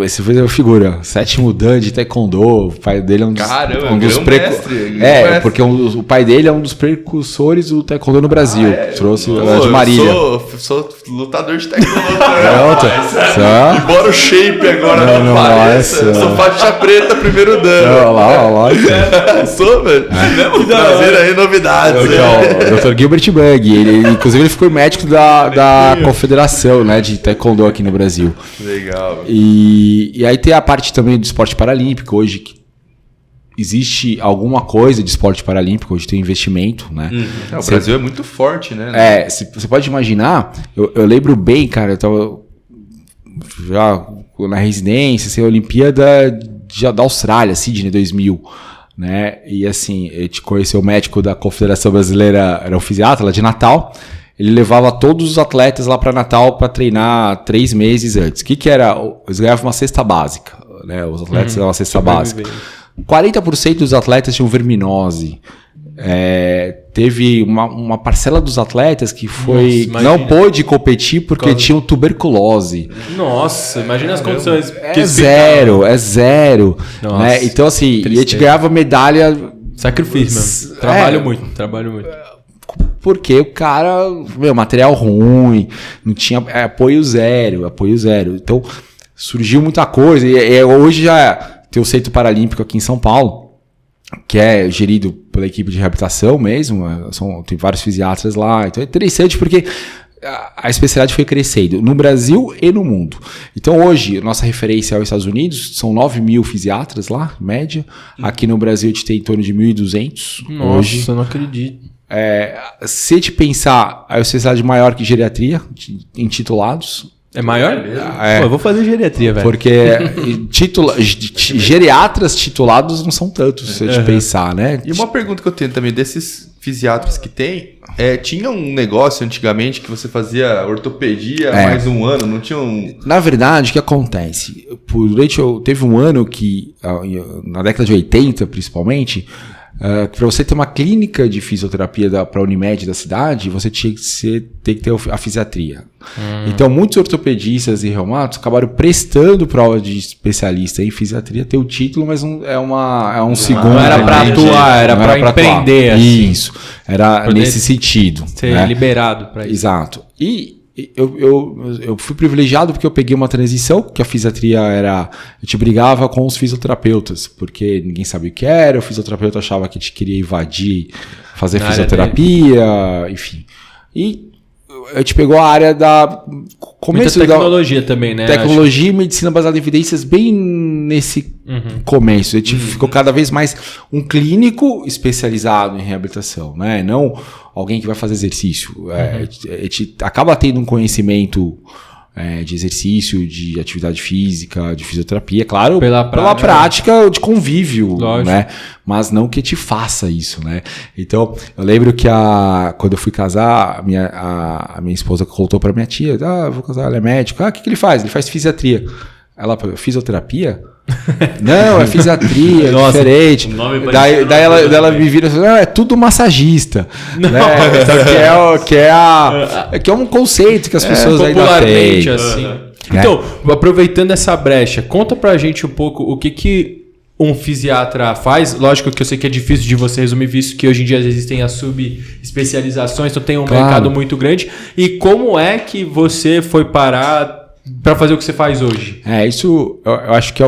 Esse foi uma figura, 7º dan de taekwondo. O pai dele é um dos, Caramba, um dos mestre. porque o pai dele é um dos precursores do taekwondo no Brasil. Trouxe de Marília. Sou lutador de taekwondo. Embora o shape agora não pareça, eu sou faixa preta, primeiro dan. Olha lá. Sou, velho. Prazer aí, novidades. O Dr. Gilbert Bang, inclusive ele ficou médico da Confederação, né, de taekwondo aqui no Brasil. Legal. E aí tem a parte também do esporte paralímpico hoje, que existe alguma coisa de esporte paralímpico, hoje tem investimento, né? O Brasil é muito forte, né? Você pode imaginar, eu lembro bem, cara, eu tava já na residência, assim, a Olimpíada da Austrália, Sydney 2000, né? E assim, eu te conheci o médico da Confederação Brasileira, era um fisiatra lá de Natal. Ele levava todos os atletas lá para Natal para treinar 3 meses antes. O que era? Eles ganhavam uma cesta básica, né? Os atletas ganhavam uma cesta básica. 40% dos atletas tinham verminose. Teve uma parcela dos atletas que não pôde competir porque tinham tuberculose. Nossa, imagina as condições. É zero. Né? Então, assim, e a gente ganhava medalha. Sacrifício mesmo. Trabalho muito. Porque o cara, material ruim, não tinha apoio zero. Então, surgiu muita coisa. E hoje já tem o Centro Paralímpico aqui em São Paulo, que é gerido pela equipe de reabilitação mesmo. Tem vários fisiatras lá. Então é interessante porque a especialidade foi crescendo no Brasil e no mundo. Então hoje, nossa referência aos Estados Unidos são 9.000 fisiatras lá, em média. Aqui no Brasil a gente tem em torno de 1.200. Nossa, hoje. eu não acredito. Se a gente pensar a especialidade maior que geriatria, intitulados. É maior? Pô, eu vou fazer geriatria, velho. Porque geriatras titulados não são tantos, se a gente pensar, né? E uma pergunta que eu tenho também, desses fisiatras que tem, tinha um negócio antigamente que você fazia ortopedia mais um ano, não tinha um... Na verdade, o que acontece? Teve um ano que, na década de 80 principalmente, para você ter uma clínica de fisioterapia para a Unimed da cidade, você tinha que ter a fisiatria. Então, muitos ortopedistas e reumatos acabaram prestando prova de especialista em fisiatria, ter o título, mas segundo. Não era para atuar, era para empreender. Assim. Isso, era nesse sentido. Ser liberado para isso. Exato. E eu fui privilegiado porque eu peguei uma transição, que a fisiatria a gente brigava com os fisioterapeutas, porque ninguém sabia o que era, o fisioterapeuta achava que a gente queria invadir, fazer fisioterapia, enfim. E a gente pegou a área da... Muita tecnologia também, né? Tecnologia e medicina baseada em evidências bem nesse começo. A gente ficou cada vez mais um clínico especializado em reabilitação, né? Não alguém que vai fazer exercício. A gente acaba tendo um conhecimento de exercício, de atividade física, de fisioterapia, claro, pela prática de convívio, né? Mas não que te faça isso, né? Então, eu lembro que quando eu fui casar, a minha esposa contou pra minha tia, vou casar, ela é médico, o que ele faz? Ele faz fisiatria. Ela, fisioterapia? Não, é fisiatria, é diferente. Daí ela me vira e fala, é tudo massagista. Né? Então, que é um conceito que as pessoas ainda têm. Assim. Então, aproveitando essa brecha, conta pra gente um pouco o que um fisiatra faz. Lógico que eu sei que é difícil de você resumir, visto que hoje em dia existem as subespecializações, então tem um mercado muito grande. E como é que você foi parar para fazer o que você faz hoje? Isso eu acho que é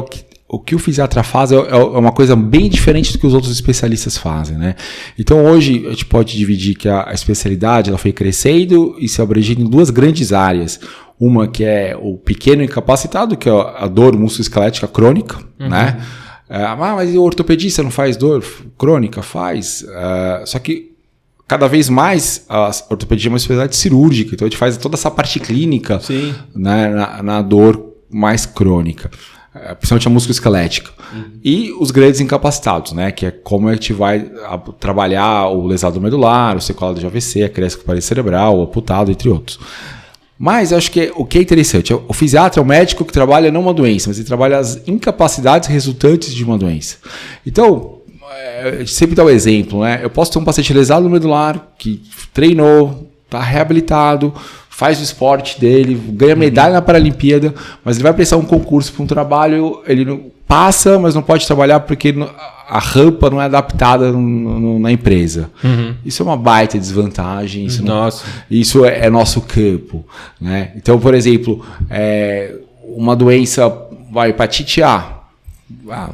o o que o fisiatra faz é uma coisa bem diferente do que os outros especialistas fazem, né? Então hoje a gente pode dividir que a especialidade ela foi crescendo e se abrangindo em 2 grandes áreas. Uma que é o pequeno incapacitado, que é a dor musculoesquelética crônica, né? Mas o ortopedista não faz dor crônica? Faz. Só que cada vez mais a ortopedia é uma especialidade cirúrgica, então a gente faz toda essa parte clínica, né, na dor mais crônica, principalmente a musculoesquelética. E os grandes incapacitados, né, que é como a gente vai trabalhar o lesado medular, o sequelado de AVC, a cresca com parede cerebral, o amputado, entre outros. Mas eu acho que o que é interessante, o fisiatra é o médico que trabalha não uma doença, mas ele trabalha as incapacidades resultantes de uma doença. Então, sempre dá o exemplo, né? Eu posso ter um paciente lesado medular que treinou, está reabilitado, faz o esporte dele, ganha medalha na Paralimpíada, mas ele vai prestar um concurso para um trabalho, ele não passa, mas não pode trabalhar porque a rampa não é adaptada na empresa. Isso é uma baita desvantagem. Isso é nosso campo, né? Então, por exemplo, uma doença, hepatite A,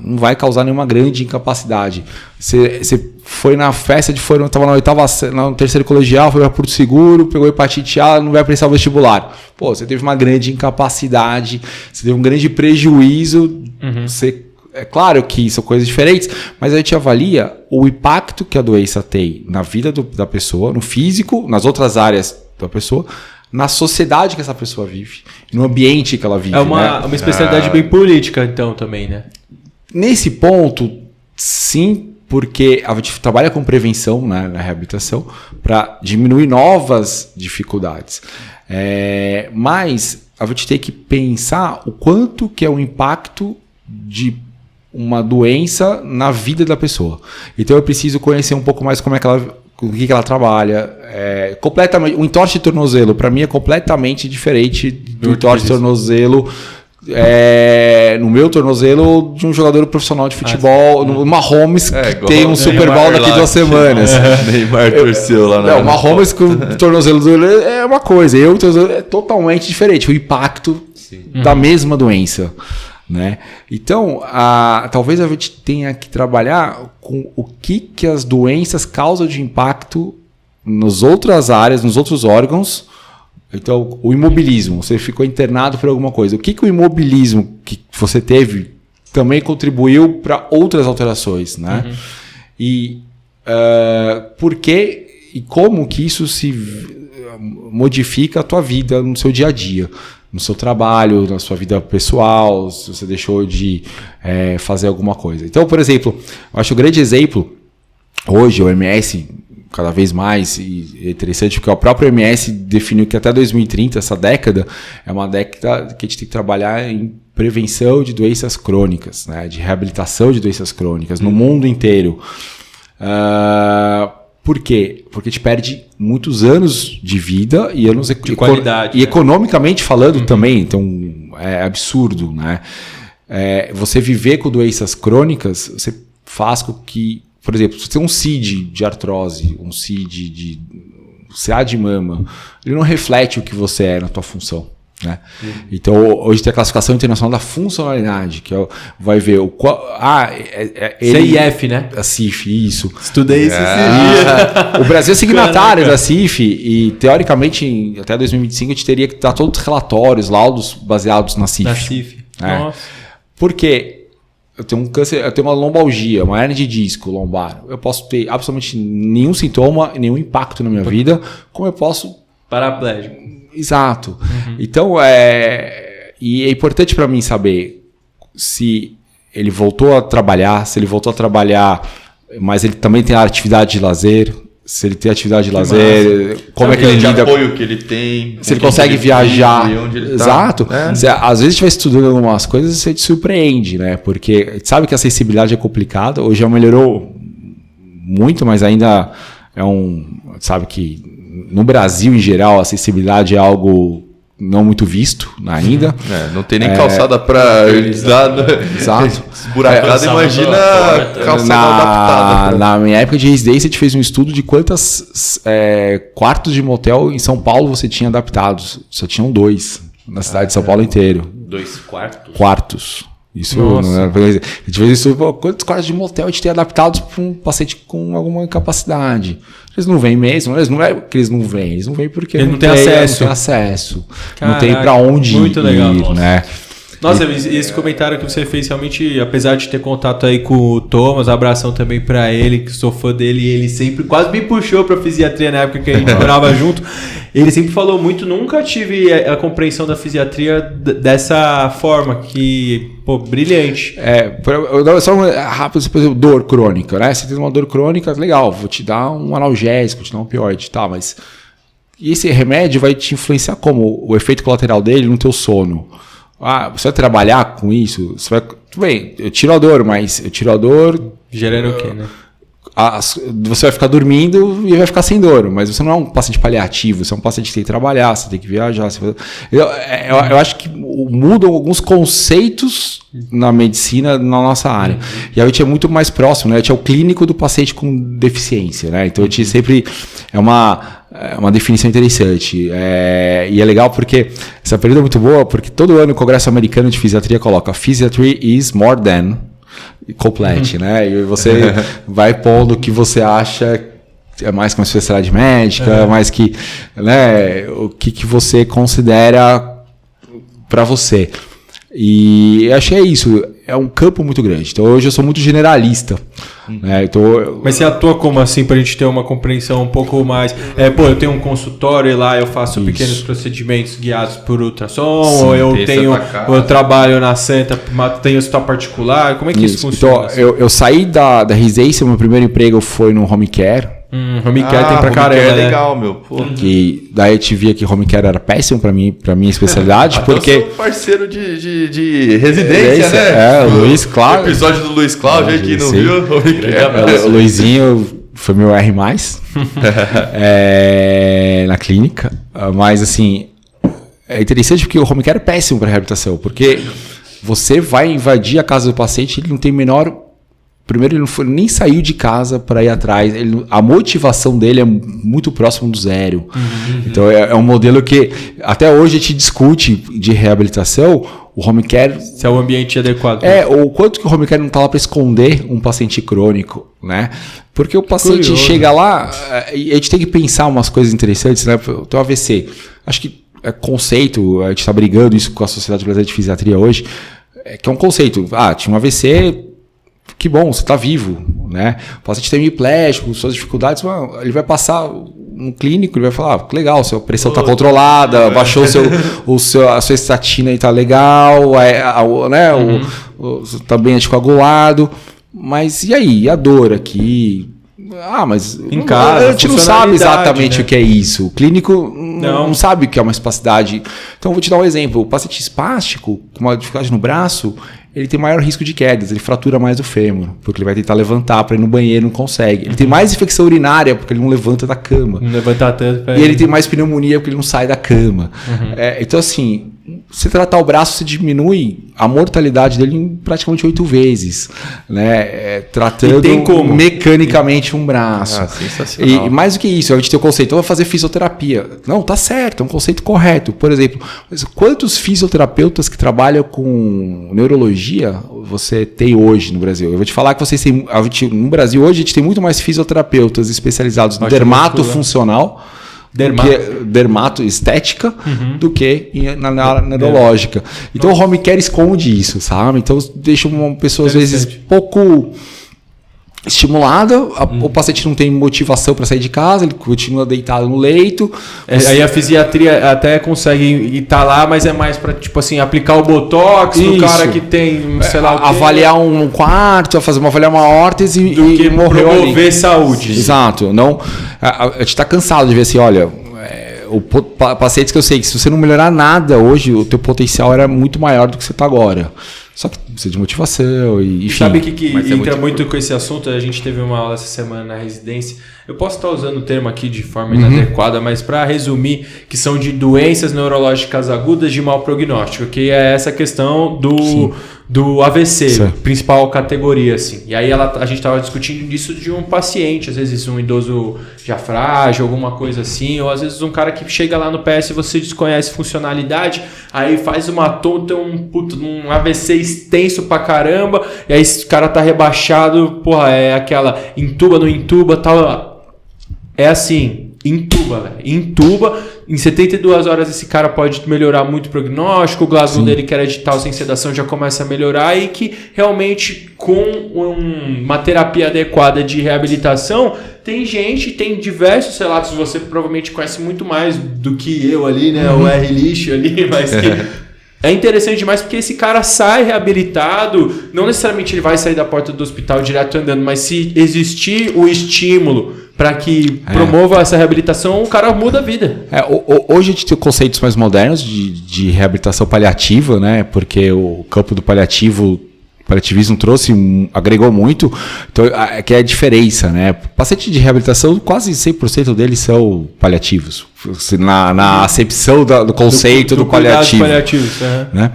não vai causar nenhuma grande incapacidade. Você foi na festa de formatura, estava no terceiro colegial, foi para Porto Seguro, pegou hepatite A, não vai prestar o vestibular. Pô, você teve uma grande incapacidade, você teve um grande prejuízo. É claro que são coisas diferentes, mas a gente avalia o impacto que a doença tem na vida da pessoa, no físico, nas outras áreas da pessoa, na sociedade que essa pessoa vive, no ambiente que ela vive. É uma especialidade bem política, então, também, né? Nesse ponto, sim, porque a gente trabalha com prevenção, né, na reabilitação para diminuir novas dificuldades. Mas a gente tem que pensar o quanto que é o impacto de uma doença na vida da pessoa. Então eu preciso conhecer um pouco mais como é que ela... o que ela trabalha. Completamente, o entorse de tornozelo, para mim, é completamente diferente do entorse de tornozelo no meu tornozelo de um jogador profissional de futebol, no Mahomes, que tem um Super Bowl daqui 2 semanas. Neymar torceu lá na... O Mahomes com o tornozelo dele é uma coisa, o tornozelo é totalmente diferente, o impacto da mesma doença. Né? Então, talvez a gente tenha que trabalhar com o que as doenças causam de impacto nas outras áreas, nos outros órgãos. Então, o imobilismo, você ficou internado por alguma coisa. O que o imobilismo que você teve também contribuiu para outras alterações, né? E por que e como que isso se modifica a tua vida no seu dia a dia? No seu trabalho, na sua vida pessoal, se você deixou de fazer alguma coisa. Então, por exemplo, eu acho um grande exemplo, hoje o OMS, cada vez mais, e é interessante porque o próprio OMS definiu que até 2030, essa década, é uma década que a gente tem que trabalhar em prevenção de doenças crônicas, né, de reabilitação de doenças crônicas no mundo inteiro. Por quê? Porque a gente perde muitos anos de vida e anos de qualidade. E economicamente falando também, então é absurdo, né? Você viver com doenças crônicas, você faz com que, por exemplo, se você tem um CID de artrose, um CID de CA de mama, ele não reflete o que você é na tua função. Né? Então, hoje tem a classificação internacional da funcionalidade, que vai ver o CIF, né? A CIF, isso. Estudei esse dia. O Brasil é signatário da CIF e, teoricamente, até 2025 a gente teria que dar todos os relatórios, laudos baseados na CIF. Na CIF. Nossa. Por quê? Eu tenho um câncer, eu tenho uma lombalgia, uma hernia de disco lombar. Eu posso ter absolutamente nenhum sintoma, nenhum impacto na minha vida, como eu posso... Paraplégico. Exato. Então, e é importante para mim saber se ele voltou a trabalhar, mas ele também tem a atividade de lazer, se ele tem atividade de lazer, como é que ele lida... apoio que ele tem, se ele consegue viajar. Onde ele Exato. Tá. Às vezes a gente vai estudando algumas coisas e você te surpreende, né? Porque a gente sabe que a acessibilidade é complicada, hoje já melhorou muito, mas ainda sabe que no Brasil, em geral, a acessibilidade é algo não muito visto ainda. Não tem nem calçada para Exato. Esburacada, imagina calçada adaptada. Na minha época de residência, a gente fez um estudo de quantos quartos de motel em São Paulo você tinha adaptados. Só tinham 2 na cidade de São Paulo inteiro. 2 quartos? Quartos. Isso não é. A gente fez isso. Quantos quartos de motel a gente tem adaptados para um paciente com alguma incapacidade? Eles não vêm mesmo, não é que eles não vêm porque ele não tem acesso. Não tem acesso. Caraca, não tem para onde muito ir, legal. né? Nossa, esse comentário que você fez, realmente, apesar de ter contato aí com o Thomas, abração também pra ele, que sou fã dele, e ele sempre quase me puxou pra fisiatria na época que a gente morava junto. Ele sempre falou muito, nunca tive a compreensão da fisiatria dessa forma, que, pô, brilhante. Só rápido, por exemplo, dor crônica, né? Você tem uma dor crônica, legal, vou te dar um analgésico, vou te dar um opioide, tá, mas esse remédio vai te influenciar como? O efeito colateral dele no teu sono. Você vai trabalhar com isso? Você vai... Tudo bem, eu tiro a dor, mas eu tiro a dor... Gerando o quê, né? Você vai ficar dormindo e vai ficar sem dor, mas você não é um paciente paliativo, você é um paciente que tem que trabalhar, você tem que viajar. Eu acho que mudam alguns conceitos na medicina, na nossa área. E a gente é muito mais próximo, né? A gente é o clínico do paciente com deficiência, né? Então a gente sempre... É uma definição interessante. E é legal porque essa pergunta é muito boa, porque todo ano o Congresso Americano de Fisiatria coloca Physiatry is more than complete, né? E você vai pondo o que você acha é mais que uma especialidade médica, mais que, né, o que você considera para você. E eu achei isso, é um campo muito grande. Então hoje eu sou muito generalista. Né? Mas você atua como assim, pra gente ter uma compreensão um pouco mais... eu tenho um consultório e lá eu faço pequenos procedimentos guiados por ultrassom, sim, ou eu trabalho na Santa, tenho hospital particular, como é que isso funciona? Então, eu saí da residência, meu primeiro emprego foi no home care. Home care tem pra caramba, é né? legal, meu. Pô. Que daí eu te via que home care era péssimo pra minha especialidade, porque... Eu sou parceiro de residência, né? O Luiz Cláudio. O episódio do Luiz Cláudio aí que não viu. O Luizinho foi meu R+, na clínica. Mas assim, é interessante porque o home care é péssimo pra reabilitação, porque você vai invadir a casa do paciente, ele não tem menor... Primeiro, ele nem saiu de casa para ir atrás. A motivação dele é muito próximo do zero. Então, é um modelo que até hoje a gente discute de reabilitação. O home care... Se é o ambiente adequado. O quanto que o home care não está lá para esconder um paciente crônico, né? Porque o paciente chega lá e a gente tem que pensar umas coisas interessantes, né? Tem o AVC. Acho que é conceito, a gente está brigando isso com a Sociedade Brasileira de Fisiatria hoje, que é um conceito. Tinha um AVC... Que bom, você está vivo, né? O paciente tem hemiplégico, suas dificuldades, ele vai passar no clínico, ele vai falar, que legal, sua pressão está controlada, baixou a sua estatina e está legal, né? Está bem anticoagulado, mas e aí? E a dor aqui? Mas em casa, a gente não sabe exatamente, né? O que é isso. O clínico não sabe o que é uma espasticidade. Então, eu vou te dar um exemplo. O paciente espástico, com uma dificuldade no braço, ele tem maior risco de quedas, ele fratura mais o fêmur, porque ele vai tentar levantar para ir no banheiro, não consegue. Ele tem mais infecção urinária, porque ele não levanta da cama. Não levanta tanto. E ele tem mais pneumonia, porque ele não sai da cama. Então, assim, se tratar o braço, você diminui a mortalidade dele em praticamente 8 vezes, né? Tratando mecanicamente um braço. Sensacional. E mais do que isso, a gente tem o conceito, eu vou fazer fisioterapia. Não, tá certo, é um conceito correto. Por exemplo, quantos fisioterapeutas que trabalham com neurologia você tem hoje no Brasil? Eu vou te falar que vocês têm... No Brasil hoje a gente tem muito mais fisioterapeutas especializados no dermatofuncional, dermato estética, do que na área neurológica. Então o home care esconde isso, sabe? Então deixa uma pessoa às vezes pouco estimulada, o paciente não tem motivação para sair de casa, ele continua deitado no leito. Aí a fisiatria até consegue estar lá, mas é mais para, tipo assim, aplicar o botox no cara que tem, sei lá, avaliar um quarto, avaliar uma órtese e promover saúde. Exato. Não, a gente está cansado de ver assim, olha, pacientes que eu sei que se você não melhorar nada hoje, o teu potencial era muito maior do que você está agora. Só que precisa de motivação e enfim. Sabe o que entra muito com esse assunto? A gente teve uma aula essa semana na residência. Eu posso estar usando o termo aqui de forma inadequada, mas para resumir, que são de doenças neurológicas agudas de mau prognóstico, que é essa questão do AVC, Sim. principal categoria, assim. E aí a gente estava discutindo isso de um paciente, às vezes um idoso já frágil, alguma coisa assim, ou às vezes um cara que chega lá no PS e você desconhece funcionalidade, aí faz uma tonta, um AVC extenso pra caramba, e aí esse cara tá rebaixado, porra, é aquela intuba, não intuba, tal. É assim, intuba, velho. Intuba. Em 72 horas esse cara pode melhorar muito o prognóstico, o Glasgow dele que era de tal sem sedação já começa a melhorar e que realmente com uma terapia adequada de reabilitação, tem diversos relatos, você provavelmente conhece muito mais do que eu ali, né? O R-lixo ali, mas que... É interessante demais porque esse cara sai reabilitado, não necessariamente ele vai sair da porta do hospital direto andando, mas se existir o estímulo para que promova essa reabilitação, o cara muda a vida. Hoje a gente tem conceitos mais modernos de reabilitação paliativa, né? Porque o campo do paliativismo agregou muito, então que é a diferença, né? Paciente de reabilitação, quase 100% deles são paliativos, na acepção do conceito do paliativo, né?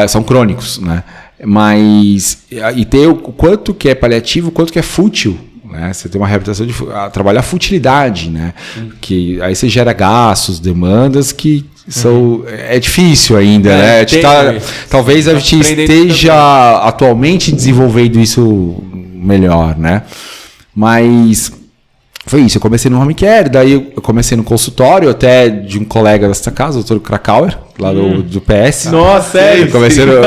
São crônicos, né? Mas e tem o quanto que é paliativo, o quanto que é fútil, né? Você tem uma reabilitação de trabalhar a futilidade, né? Que aí você gera gastos, demandas que são, é difícil ainda, né? Talvez a gente esteja atualmente desenvolvendo isso melhor, né? Mas foi isso, eu comecei no home care, daí eu comecei no consultório até de um colega desta casa, o Dr. Krakauer, lá do PS. Nossa, sério?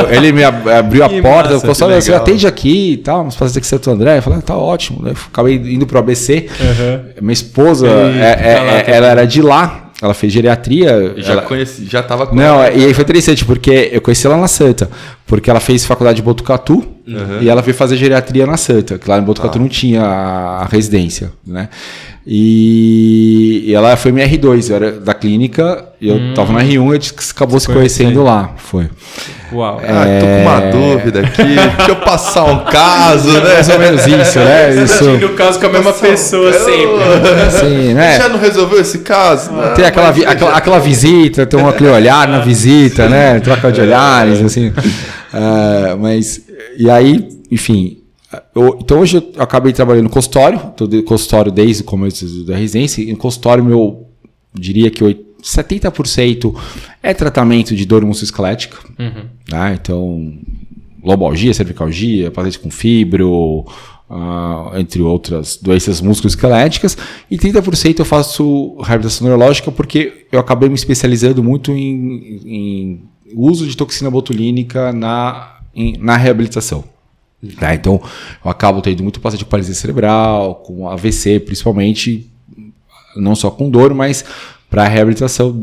Ele me abriu a porta, massa, falou, você atende aqui e tal, mas pode ter que ser Santo André. Eu falei, tá ótimo. Eu acabei indo pro ABC. Minha esposa, ela era de lá. Ela fez geriatria. Já tava com Não, e aí foi interessante, porque eu conheci ela na Santa, porque ela fez faculdade de Botucatu e ela veio fazer geriatria na Santa, que lá em Botucatu não tinha a residência, né? E ela foi minha R2, eu era da clínica, e eu tava na R1 e a gente acabou se conhecendo lá. Foi. Uau. Tô com uma dúvida aqui, deixa eu passar um caso, né? Mais ou menos isso, né? Isso. No caso com a mesma pessoa sempre. Sim, né? Já não resolveu esse caso? Não, tem aquela visita, tem aquele olhar na visita, né? Troca de olhares, assim. Mas, e aí, enfim... Então hoje eu acabei trabalhando no consultório, consultório desde o começo da residência, e no consultório eu diria que 70% é tratamento de dor musculoesquelética, né? Então lombalgia, cervicalgia, paciente com fibro, entre outras doenças musculoesqueléticas, e 30% eu faço reabilitação neurológica porque eu acabei me especializando muito em uso de toxina botulínica na reabilitação. Tá, então, eu acabo tendo muito paciente com paralisia cerebral, com AVC, principalmente, não só com dor, mas para reabilitação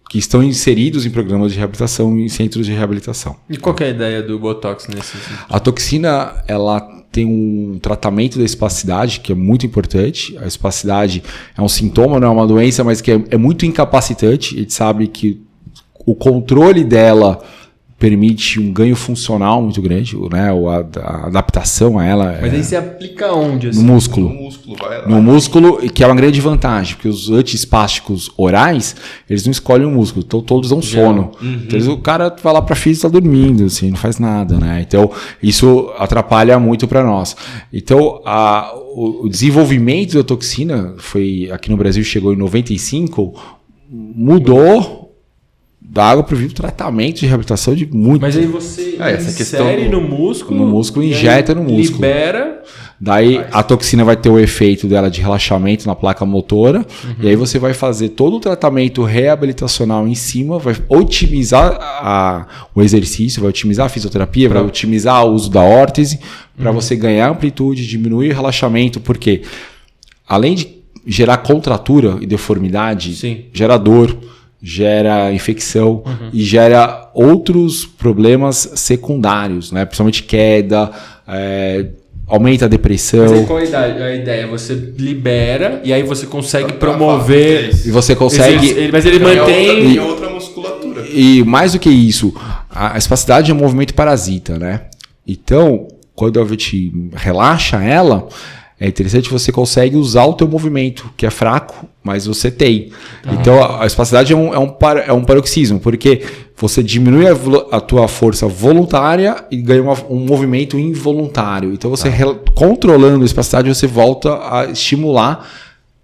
que estão inseridos em programas de reabilitação e em centros de reabilitação. E qual que é a ideia do Botox nesse sentido? A toxina, ela tem um tratamento da espasticidade que é muito importante. A espasticidade é um sintoma, não é uma doença, mas que é muito incapacitante. A gente sabe que o controle dela permite um ganho funcional muito grande, né? A adaptação a ela. Mas aí você aplica onde? Assim? No músculo. No músculo, vai lá. No músculo, que é uma grande vantagem, porque os antiespásticos orais, eles não escolhem o músculo, então todos dão sono. Então o cara vai lá pra física, tá dormindo, assim, não faz nada, né? Então isso atrapalha muito para nós. Então o desenvolvimento da toxina, aqui no Brasil chegou em 95, mudou da água para o tratamento de reabilitação de muito. Mas aí você insere no músculo. No músculo, injeta no músculo. Libera. Daí a toxina vai ter o efeito dela de relaxamento na placa motora. E aí você vai fazer todo o tratamento reabilitacional em cima, vai otimizar o exercício, vai otimizar a fisioterapia, vai otimizar o uso da órtese, para você ganhar amplitude, diminuir o relaxamento, porque além de gerar contratura e deformidade, gera dor, gera infecção e gera outros problemas secundários, né? Principalmente queda, aumenta a depressão. Mas aí qual é a ideia? Você libera e aí você consegue promover... E você consegue... Mas ele mantém... outra musculatura. E mais do que isso, a espasticidade é um movimento parasita, né? Então, quando a gente relaxa ela... É interessante que você consegue usar o teu movimento, que é fraco, mas você tem. Então, a espasticidade é um paroxismo, porque você diminui a tua força voluntária e ganha um movimento involuntário. Então, você controlando a espasticidade, você volta a estimular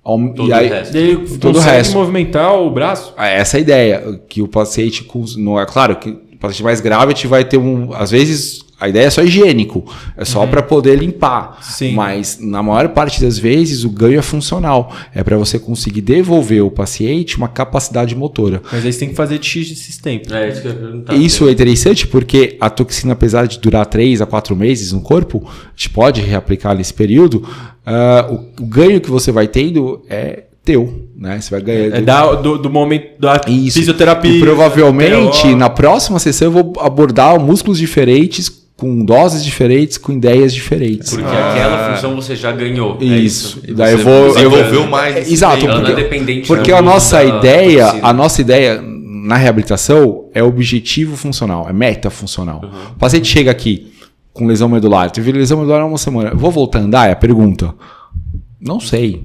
Todo e aí, o resto. Daí todo o consegue resto. movimentar o braço? Essa é a ideia, que o paciente, não é claro que o paciente mais grave a gente vai ter às vezes a ideia é só higiênico, é só para poder limpar. Sim. Mas na maior parte das vezes o ganho é funcional, é para você conseguir devolver ao paciente uma capacidade motora. Mas aí você tem que fazer de X desses tempos. É isso que eu ia perguntar. Isso é interessante porque a toxina, apesar de durar 3 a 4 meses no corpo, a gente pode reaplicar nesse período, o ganho que você vai tendo é teu, né? Você vai ganhar. Do momento da Isso. fisioterapia. E provavelmente na próxima sessão eu vou abordar músculos diferentes, com doses diferentes, com ideias diferentes. Porque aquela função você já ganhou. Isso. E Daí você desenvolveu mais. Exato. Ela não é dependente Porque da a toxina. nossa ideia na reabilitação é objetivo funcional, é metafuncional. O paciente chega aqui com lesão medular, teve lesão medular há uma semana, eu vou voltar a andar? É a pergunta. Não sei.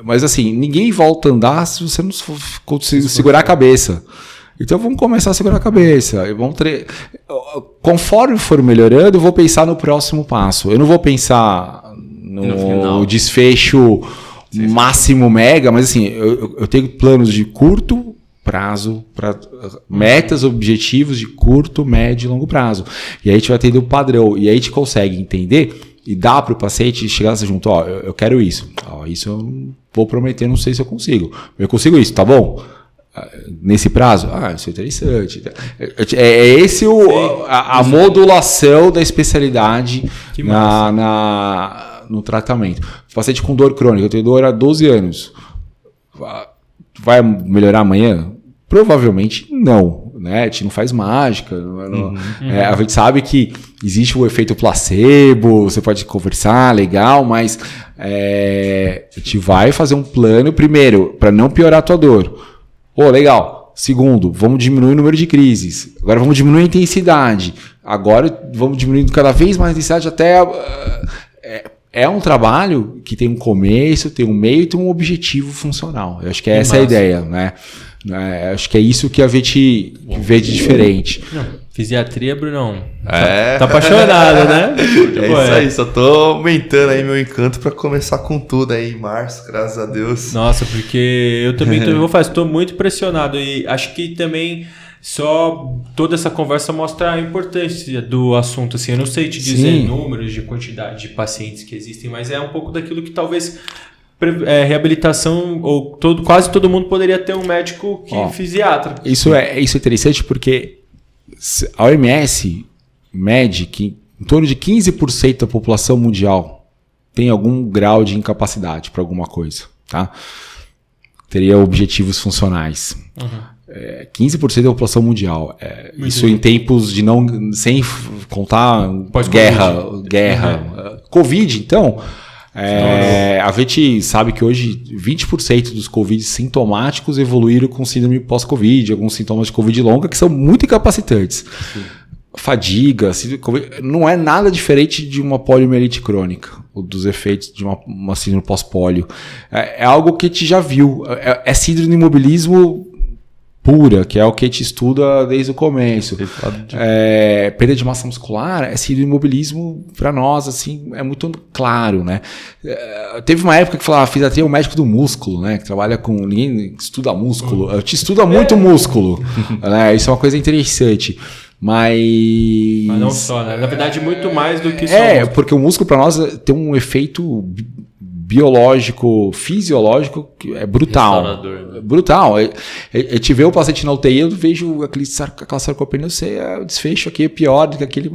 Mas assim, ninguém volta a andar se você não conseguir segurar a cabeça. Então vamos começar a segurar a cabeça. Conforme for melhorando, eu vou pensar no próximo passo. Eu não vou pensar no desfecho máximo mega, mas assim, eu tenho planos de curto prazo, metas, objetivos de curto, médio e longo prazo. E aí a gente vai tendo um padrão. E aí a gente consegue entender e dá para o paciente chegar junto, eu quero isso. Isso eu não vou prometer, não sei se eu consigo. Eu consigo isso, tá bom? Nesse prazo? Isso é interessante. É esse a modulação da especialidade no tratamento. O paciente com dor crônica, eu tenho dor há 12 anos. Vai melhorar amanhã? Provavelmente não. Né? A gente não faz mágica. A gente sabe que existe o efeito placebo, você pode conversar, legal, mas a gente vai fazer um plano, primeiro, para não piorar a tua dor. Legal. Segundo, vamos diminuir o número de crises. Agora vamos diminuir a intensidade. Agora vamos diminuindo cada vez mais a intensidade até... É um trabalho que tem um começo, tem um meio e tem um objetivo funcional. Eu acho que essa é a ideia, né? Acho que é isso que a gente vê de diferente. Fisiatria, Brunão. Tá apaixonado, né? Isso aí, só tô aumentando aí meu encanto pra começar com tudo aí em março, graças a Deus. Nossa, porque eu também tô muito impressionado e acho que também só toda essa conversa mostra a importância do assunto. Assim, eu não sei te dizer números de quantidade de pacientes que existem, mas é um pouco daquilo que talvez reabilitação ou quase todo mundo poderia ter um médico fisiatra. Isso é interessante porque a OMS mede que em torno de 15% da população mundial tem algum grau de incapacidade para alguma coisa, tá? Teria objetivos funcionais. 15% da população mundial. Isso em tempos de sem contar guerra. Covid, então... a gente sabe que hoje 20% dos Covid sintomáticos evoluíram com síndrome pós-Covid, alguns sintomas de Covid longa que são muito incapacitantes. Sim. Fadiga, não é nada diferente de uma poliomielite crônica, ou dos efeitos de uma síndrome pós-polio. É algo que a gente já viu. É síndrome de imobilismo pura, que é o que a gente estuda desde o começo. Perda de massa muscular, esse imobilismo para nós assim é muito claro, né? Teve uma época que falava, fisiatria é o médico do músculo, né? Que trabalha com ninguém estuda músculo, a gente estuda muito músculo, né? Isso é uma coisa interessante. Mas não só, né? Na verdade, muito mais do que só porque o músculo para nós tem um efeito biológico, fisiológico, que é brutal. Né? Brutal. Eu te ver o paciente na UTI, eu vejo aquela sarcopenia, eu sei, o desfecho aqui é pior do que aquele,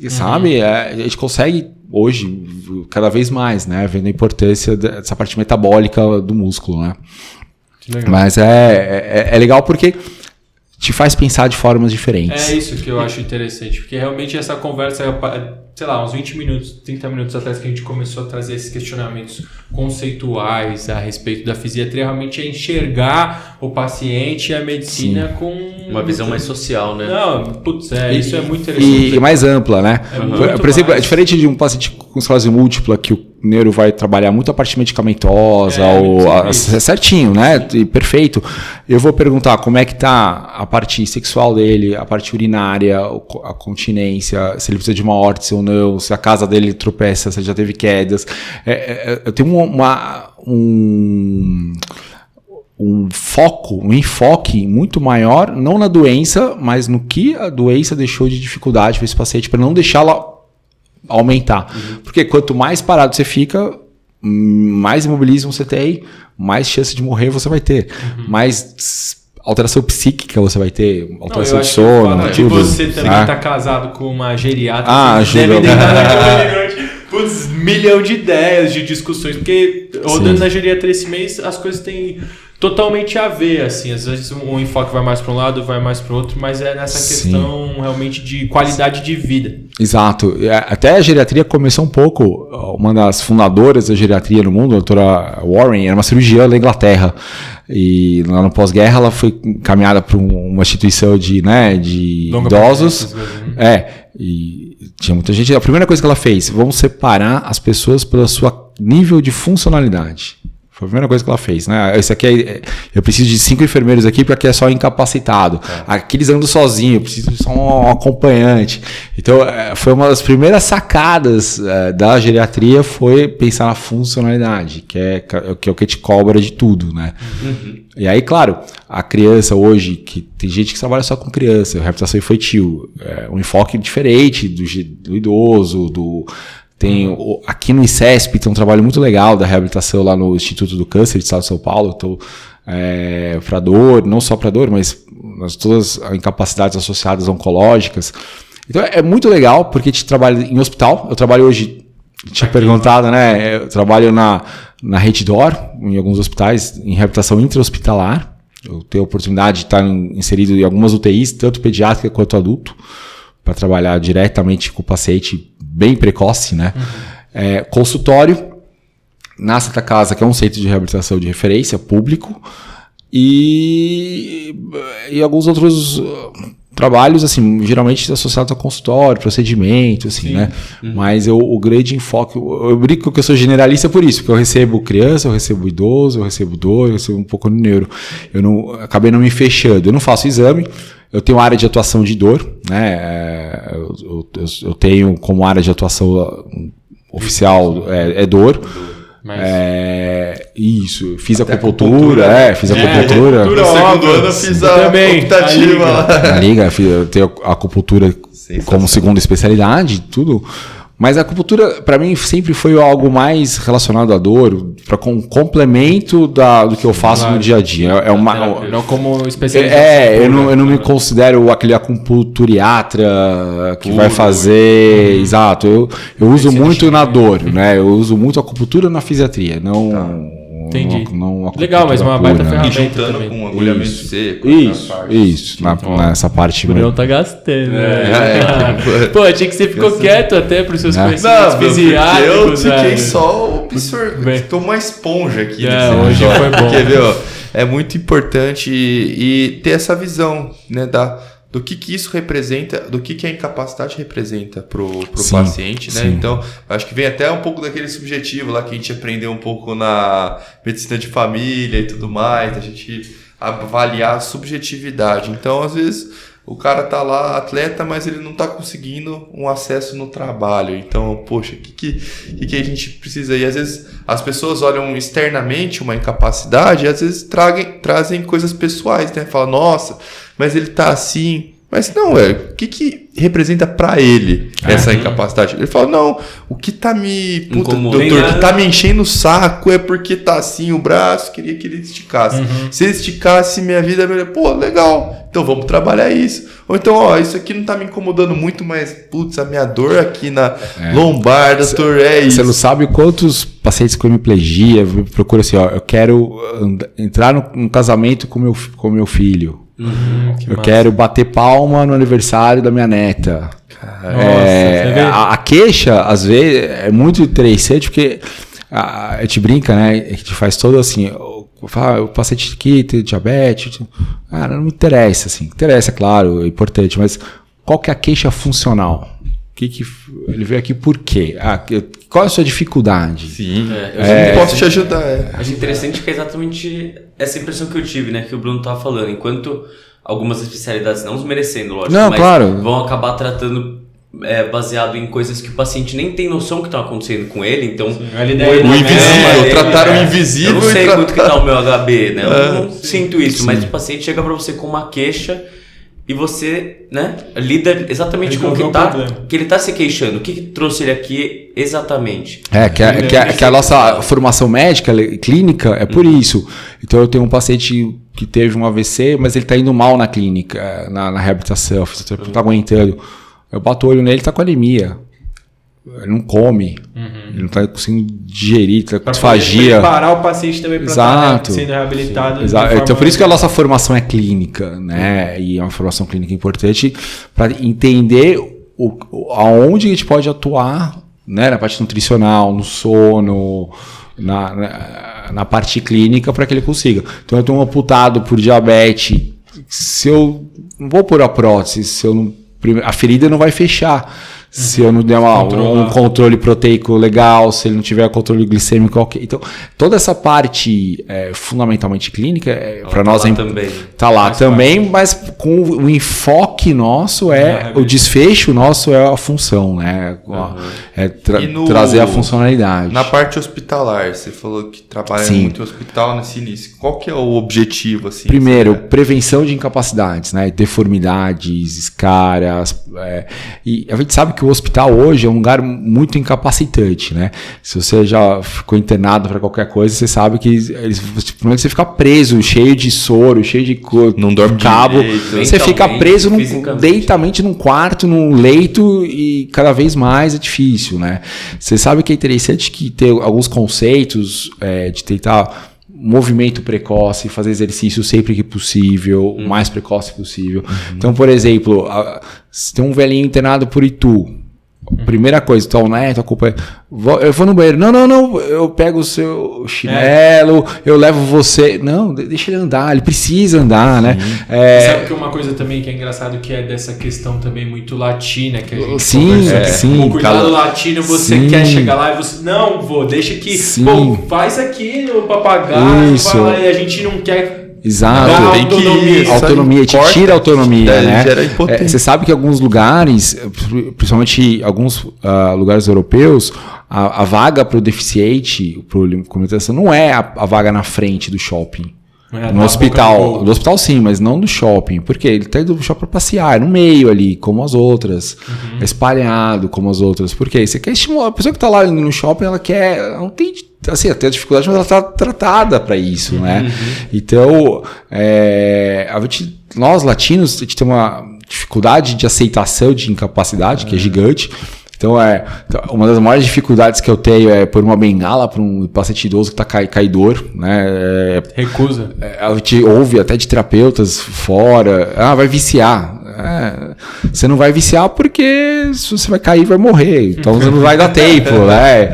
sabe? A gente consegue, hoje, cada vez mais, né? Vendo a importância dessa parte metabólica do músculo, né? Legal. Mas é legal porque te faz pensar de formas diferentes. É isso que eu acho interessante, porque realmente essa conversa, sei lá, uns 20 minutos, 30 minutos atrás que a gente começou a trazer esses questionamentos conceituais a respeito da fisiatria, realmente é enxergar o paciente e a medicina com... uma visão mais social, né? Não, isso é muito interessante. E mais ampla, né? Por exemplo, é diferente de um paciente com esclerose múltipla que o neuro vai trabalhar muito a parte medicamentosa, certinho, né? E perfeito. Eu vou perguntar como é que tá a parte sexual dele, a parte urinária, a continência, se ele precisa de uma órtese ou não, se a casa dele tropeça, se ele já teve quedas. Eu tenho um enfoque muito maior, não na doença, mas no que a doença deixou de dificuldade para esse paciente, para não deixá-la aumentar. Porque quanto mais parado você fica, mais imobilismo você tem, mais chance de morrer você vai ter. Mais alteração psíquica você vai ter, alteração de sono. E você também está casado com uma geriatra. Ajuda. Putz, milhão de ideias, de discussões, porque rodando na geriatria esse mês as coisas têm totalmente a ver, assim, às vezes um enfoque vai mais para um lado, vai mais para o outro, mas é nessa questão realmente de qualidade de vida. Exato, até a geriatria começou um pouco, uma das fundadoras da geriatria no mundo, a doutora Warren, era uma cirurgiã da Inglaterra, e lá no pós-guerra ela foi encaminhada para uma instituição de idosos, e tinha muita gente. A primeira coisa que ela fez, vamos separar as pessoas pelo seu nível de funcionalidade. Foi a primeira coisa que ela fez, né? Esse aqui eu preciso de 5 enfermeiros aqui, porque aqui é só incapacitado. Aqui eles andam sozinhos, eu preciso de só um acompanhante. Então, foi uma das primeiras sacadas da geriatria, foi pensar na funcionalidade, que é o que te cobra de tudo, né? E aí, claro, a criança hoje, que tem gente que trabalha só com criança, reabilitação infantil, um enfoque diferente do idoso, aqui no ICESP tem um trabalho muito legal da reabilitação lá no Instituto do Câncer do Estado de São Paulo, então, para dor, não só para dor, mas todas as incapacidades associadas oncológicas. Então é muito legal, porque a gente trabalha em hospital. Eu trabalho hoje, tinha perguntado, né? Eu trabalho na Reddor, em alguns hospitais, em reabilitação intra-hospitalar. Eu tenho a oportunidade de estar inserido em algumas UTIs, tanto pediátrica quanto adulto, para trabalhar diretamente com o paciente bem precoce, né? Consultório na Santa Casa, que é um centro de reabilitação de referência público, e alguns outros trabalhos, assim, geralmente associados a consultório, procedimento, assim, né? Mas o grande enfoque, eu brinco que eu sou generalista por isso, porque eu recebo criança, eu recebo idoso, eu recebo dor, eu recebo um pouco de neuro. Acabei não me fechando, eu não faço exame. Eu tenho área de atuação de dor, né? Eu tenho como área de atuação oficial dor. Isso, fiz acupuntura, fiz acupuntura. No segundo ano eu fiz a optativa lá. Na liga, eu tenho acupuntura como segunda especialidade, tudo. Mas a acupuntura, para mim, sempre foi algo mais relacionado à dor, para um complemento do que eu faço no dia a dia. Não como especialista. Eu não me considero aquele acupunturiatra que vai fazer. Exato. Eu uso muito na dor, né? Eu uso muito a acupuntura na fisiatria, não. Entendi. Não Legal, mas uma baita ferramenta. E juntando com um agulhamento seco. Isso. Nessa parte. O Bruno tá gastando. Pô, achei que você ficou quieto até pros seus conhecimentos fisiátricos. Eu fiquei só observando. Tô uma esponja aqui. Hoje foi bom. Porque, é muito importante e ter essa visão, né, do que isso representa, do que a incapacidade representa pro paciente, né? Sim. Então, acho que vem até um pouco daquele subjetivo lá que a gente aprendeu um pouco na medicina de família e tudo mais, a gente avaliar a subjetividade. Então, às vezes, o cara tá lá, atleta, mas ele não tá conseguindo um acesso no trabalho. Então, poxa, o que a gente precisa? E às vezes as pessoas olham externamente uma incapacidade e às vezes trazem coisas pessoais, né? Fala, nossa, mas ele tá assim. Mas não, o que representa pra ele essa incapacidade? Ele fala, não, o que tá me... doutor, que tá me enchendo o saco é porque tá assim o braço, queria que ele esticasse. Se ele esticasse, minha vida é melhor. Pô, legal, então vamos trabalhar isso. Ou então, isso aqui não tá me incomodando muito, mas, putz, a minha dor aqui na lombar, doutor, isso. Você não sabe quantos pacientes com hemiplegia procuram assim, eu quero entrar num casamento com meu filho. Eu quero bater palma no aniversário da minha neta. A queixa, às vezes, é muito interessante porque a gente brinca, né? A gente faz todo assim. O paciente aqui tem diabetes. Cara, não me interessa, assim. Interessa, claro, é importante, mas qual que é a queixa funcional? ele veio aqui por quê? Qual é a sua dificuldade? Sim, eu posso te ajudar. Acho interessante que é exatamente essa impressão que eu tive, né? Que o Bruno tava falando. Enquanto algumas especialidades, não desmerecendo, lógico, mas claro, vão acabar tratando baseado em coisas que o paciente nem tem noção que estão acontecendo com ele. Então, o invisível, trataram o invisível. Eu não sei quanto que tá o meu HB, né? Eu não sinto isso, mas o paciente chega para você com uma queixa e você, né, lida exatamente com o que ele tá se queixando. O que trouxe ele aqui exatamente? Que a nossa formação médica, clínica, é por isso. Então eu tenho um paciente que teve um AVC, mas ele tá indo mal na clínica, na reabilitação, o fisioterapeuta tá aguentando. Eu bato o olho nele, ele tá com anemia. Ele não come, ele não tá conseguindo digerir, tá com disfagia. Preparar o paciente também para estar sendo reabilitado. Exato. Então, por isso que a nossa formação é clínica, né? E é uma formação clínica importante para entender aonde a gente pode atuar, né? Na parte nutricional, no sono, na parte clínica, para que ele consiga. Então, eu estou amputado por diabetes. Se eu não vou pôr a prótese, a ferida não vai fechar. Se eu não der um controle proteico legal, se ele não tiver controle glicêmico, ok. Então, toda essa parte fundamentalmente clínica, para nós também. Tá lá também, mas com o enfoque nosso o desfecho nosso é a função, né? Trazer a funcionalidade. Na parte hospitalar, você falou que trabalha muito em hospital nesse início. Qual que é o objetivo? Assim, primeiro, prevenção de incapacidades, né? Deformidades, escaras. E a gente sabe que o hospital hoje é um lugar muito incapacitante, né? Se você já ficou internado para qualquer coisa, você sabe que primeiro você fica preso, cheio de soro, cheio de não dorme cabo, você fica preso deitamente num quarto, num leito, e cada vez mais é difícil, né? Você sabe que é interessante que tem alguns conceitos de tentar movimento precoce, fazer exercício sempre que possível, o mais precoce possível. Então, por exemplo, se tem um velhinho internado por Itu, primeira coisa, então, né, tua culpa eu vou no banheiro, não, eu pego o seu chinelo, eu levo você, não, deixa ele andar, ele precisa andar, né? Sabe que uma coisa também que é engraçado, que é dessa questão também muito latina, que a gente sim, o cuidado latino, você quer chegar lá e você, não, deixa que, faz aqui no papagaio, vai lá, e a gente não quer. Exato, autonomia, te tira a autonomia, né? Você sabe que alguns lugares, principalmente alguns lugares europeus, a vaga para o deficiente, para a limitação, não é a vaga na frente do shopping. No hospital. No hospital sim, mas não no shopping. Porque ele está indo do shopping para passear, no meio ali, como as outras. Espalhado, como as outras. Porque você quer estimular. A pessoa que está lá no shopping, ela não tem... Assim, até a dificuldade, mas ela está tratada para isso, né? Então, nós latinos, a gente tem uma dificuldade de aceitação de incapacidade, que é gigante. Então, uma das maiores dificuldades que eu tenho é pôr uma bengala para um paciente idoso que está caidor, né? Recusa. A gente ouve até de terapeutas fora, vai viciar. Você não vai viciar porque se você vai cair, vai morrer. Então você não vai dar tempo, né?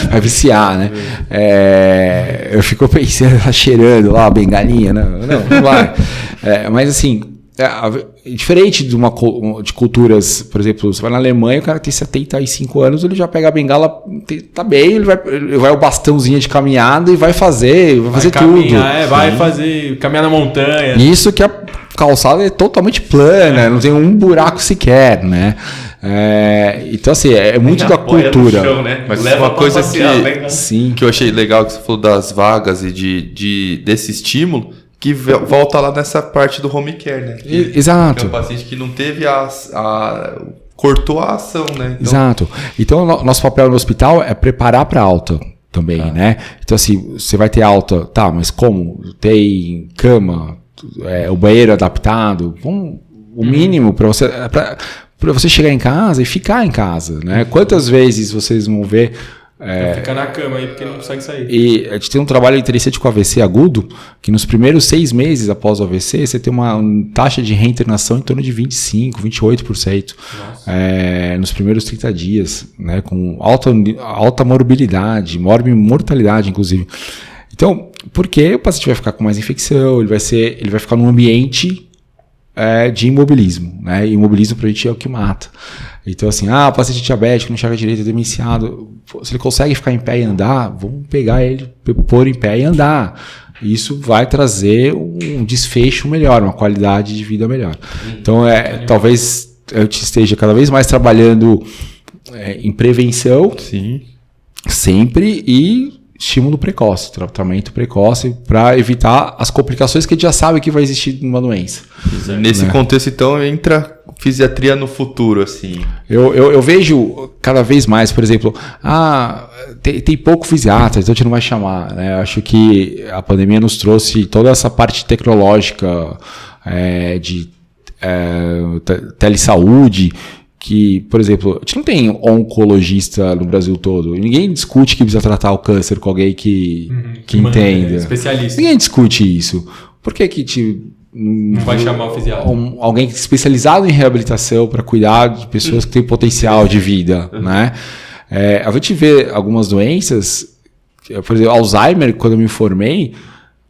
Vai viciar, né? Eu fico pensando, tá cheirando lá a bengalinha, não vai. Mas assim, diferente de culturas, por exemplo, você vai na Alemanha, o cara tem 75 anos, ele já pega a bengala, tá bem, ele vai o bastãozinho de caminhada e vai fazer tudo. Vai fazer, caminhar na montanha. Isso que a calçada é totalmente plana, não tem um buraco sequer, né? Então assim, é muito da cultura. Chão, né? Mas uma coisa que eu achei legal que você falou das vagas e desse estímulo, que volta lá nessa parte do home care, né? Exato. É um paciente que não teve cortou a ação, né? Então... Exato. Então, nosso papel no hospital é preparar para alta também, né? Então, assim, você vai ter alta, mas como? Tem cama, o banheiro adaptado, o mínimo para você chegar em casa e ficar em casa, né? Quantas vezes vocês vão ver... Fica na cama aí porque não consegue sair. E a gente tem um trabalho interessante com o AVC agudo, que nos primeiros 6 meses após o AVC, você tem uma taxa de reinternação em torno de 25%, 28%. Nos primeiros 30 dias, né, com alta morbilidade, mortalidade, inclusive. Então, porque o paciente vai ficar com mais infecção, ele vai ficar num ambiente de imobilismo, né? Imobilismo pra gente é o que mata. Então assim, o paciente diabético não enxerga direito, é demenciado, se ele consegue ficar em pé e andar, vamos pegar ele, pôr em pé e andar. Isso vai trazer um desfecho melhor, uma qualidade de vida melhor. Então talvez eu esteja cada vez mais trabalhando em prevenção, Sim. sempre, e estímulo precoce, tratamento precoce, para evitar as complicações que a gente já sabe que vai existir numa doença. Nesse contexto, então, entra fisiatria no futuro, assim. Eu vejo cada vez mais, por exemplo, tem pouco fisiatra, então a gente não vai chamar, né? Eu acho que a pandemia nos trouxe toda essa parte tecnológica de telesaúde, que, por exemplo, a gente não tem oncologista no Brasil todo. Ninguém discute que precisa tratar o câncer com alguém que entenda. Especialista. Ninguém discute isso. Por que não vai chamar o fisiatra? Alguém especializado em reabilitação para cuidar de pessoas que têm potencial de vida, né? A gente vê algumas doenças, por exemplo, Alzheimer, quando eu me formei,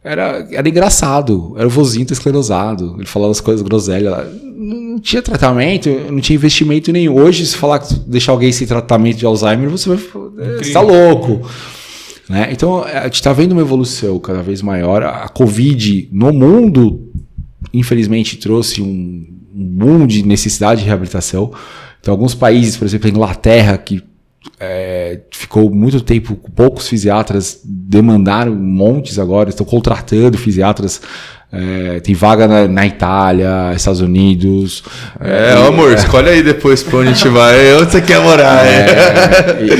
era engraçado. Era o vozinho esclerosado. Ele falava as coisas groselhas. Não tinha tratamento, não tinha investimento nenhum. Hoje, se falar que deixar alguém sem tratamento de Alzheimer, você está louco. Né? Então, a gente está vendo uma evolução cada vez maior. A Covid no mundo, infelizmente, trouxe um boom de necessidade de reabilitação. Então, alguns países, por exemplo, a Inglaterra, que ficou muito tempo com poucos fisiatras, demandaram montes agora, estão contratando fisiatras. Tem vaga na Itália, Estados Unidos. Amor, escolhe aí depois pra onde a gente vai, onde você quer morar.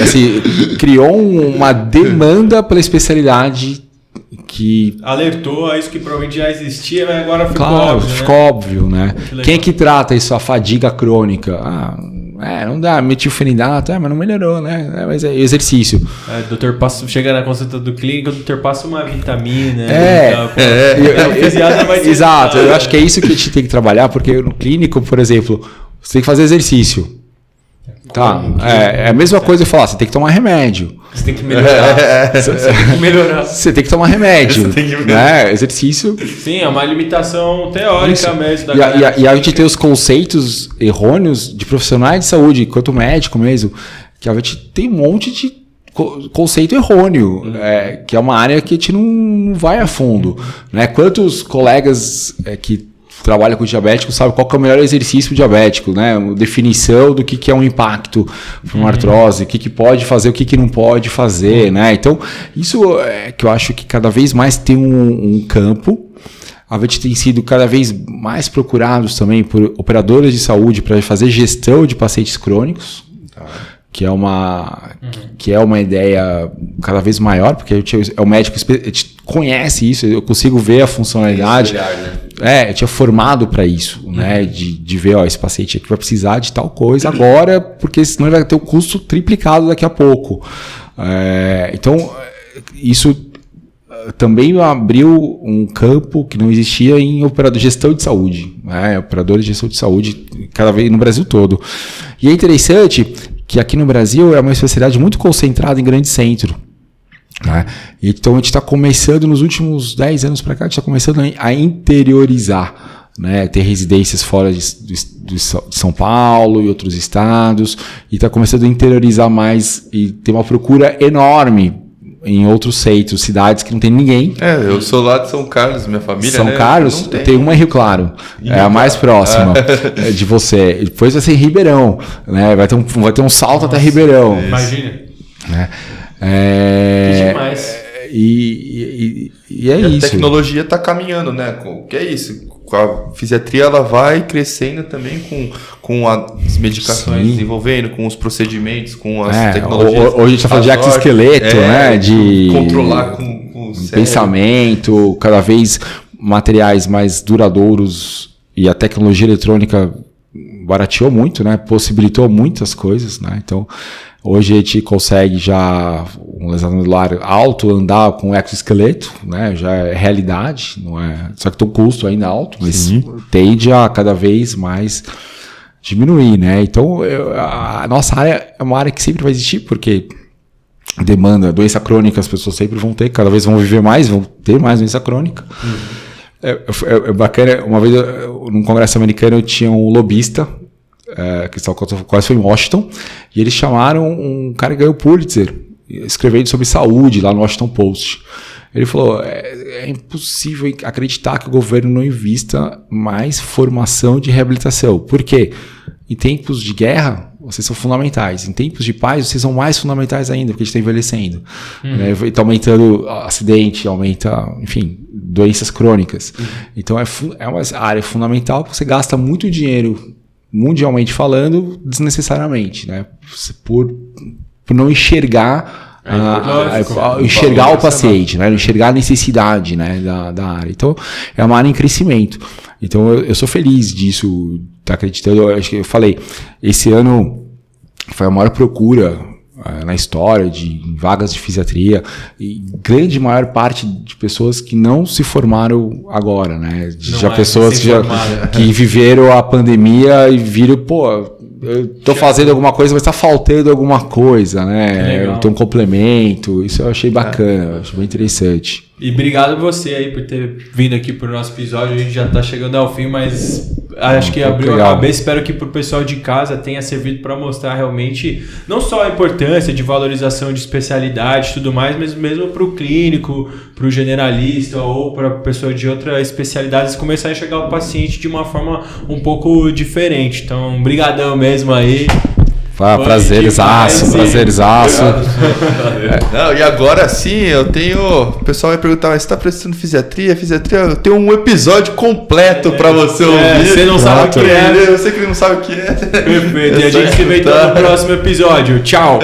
Assim, criou uma demanda pela especialidade que alertou a isso que provavelmente já existia, mas agora ficou óbvio. Ficou óbvio, né? Quem é que trata isso, a fadiga crônica? Não dá, metilfenidato, mas não melhorou, né? Mas é exercício. O doutor chega na consulta do clínico, o doutor passa uma vitamina. O fisiatra vai exato, eu acho que é isso que a gente tem que trabalhar, porque no clínico, por exemplo, você tem que fazer exercício. Tá, é a mesma coisa eu falar, você tem que tomar remédio. Você tem que melhorar. Você tem que tomar remédio. Né? Exercício. Sim, é uma limitação teórica mesmo. E a gente tem os conceitos errôneos de profissionais de saúde, quanto médico mesmo, que a gente tem um monte de conceito errôneo, que é uma área que a gente não vai a fundo. Né? Quantos colegas que trabalha com diabético sabe qual que é o melhor exercício diabético, né? Definição do que é um impacto para uma artrose, o que pode fazer, o que não pode fazer, né? Então, isso é que eu acho que cada vez mais tem um campo. A gente tem sido cada vez mais procurados também por operadores de saúde para fazer gestão de pacientes crônicos, que é uma ideia cada vez maior, porque o médico conhece isso, eu consigo ver a funcionalidade. Eu tinha formado para isso, né? De ver, esse paciente aqui vai precisar de tal coisa agora, porque senão ele vai ter o custo triplicado daqui a pouco. Então, isso também abriu um campo que não existia em gestão de saúde, né? Operadores de gestão de saúde cada vez no Brasil todo. E é interessante que aqui no Brasil é uma especialidade muito concentrada em grande centro. Né? Então a gente está começando, nos últimos 10 anos para cá, a gente está começando a interiorizar, né? Ter residências fora de São Paulo e outros estados, e está começando a interiorizar mais e ter uma procura enorme em outros centros, cidades que não tem ninguém. Eu sou lá de São Carlos, minha família. São Carlos, tem uma em Rio Claro, é a mais próxima de você. Depois vai ser em Ribeirão, né? Vai ter um salto até Ribeirão. Imagina. Né? Que demais. E é isso. A tecnologia está caminhando, né? O que é isso? A fisiatria ela vai crescendo também com as medicações desenvolvendo, com os procedimentos, com as tecnologias. Hoje a gente está falando de exoesqueleto, né? De controlar com o pensamento, cada vez materiais mais duradouros, e a tecnologia eletrônica barateou muito, né? Possibilitou muitas coisas, né? Então, hoje a gente consegue já um lesão anular alto andar com exoesqueleto, né? Já é realidade, não é? Só que tem um custo ainda alto, mas tende a cada vez mais diminuir, né? Então, a nossa área é uma área que sempre vai existir, porque demanda, doença crônica, as pessoas sempre vão ter, cada vez vão viver mais, vão ter mais doença crônica. É bacana, uma vez num congresso americano eu tinha um lobista, que quase foi em Washington, e eles chamaram um cara que ganhou o Pulitzer, escrevendo sobre saúde lá no Washington Post. Ele falou, é impossível acreditar que o governo não invista mais formação de reabilitação. Por quê? Em tempos de guerra, vocês são fundamentais. Em tempos de paz, vocês são mais fundamentais ainda, porque a gente está envelhecendo. Está aumentando acidente, aumenta, enfim, doenças crônicas. Então é uma área fundamental, porque você gasta muito dinheiro, mundialmente falando, desnecessariamente, né? Por não enxergar enxergar o paciente, né? Enxergar a necessidade, né? da área. Então, é uma área em crescimento. Então, eu sou feliz disso, tá acreditando. Eu acho que eu falei, esse ano foi a maior procura na história de vagas de fisiatria, e grande maior parte de pessoas que não se formaram agora, né? Pessoas que viveram a pandemia e viram, eu tô fazendo alguma coisa, mas tá faltando alguma coisa, né? Eu tenho um complemento. Isso eu achei bacana, achei bem interessante. E obrigado você aí por ter vindo aqui pro nosso episódio. A gente já tá chegando ao fim, mas acho que abriu a cabeça. Espero que pro pessoal de casa tenha servido para mostrar realmente não só a importância de valorização de especialidade e tudo mais, mas mesmo pro clínico, pro generalista ou pra pessoa de outra especialidade começar a enxergar o paciente de uma forma um pouco diferente. Então, brigadão mesmo aí. Prazerzaço. Não, e agora sim, eu tenho... O pessoal vai perguntar, mas você tá prestando fisiatria? Eu tenho um episódio completo pra você ouvir. Você não sabe o que é. Você que não sabe o que é. Perfeito. E a gente se vê então no próximo episódio. Tchau.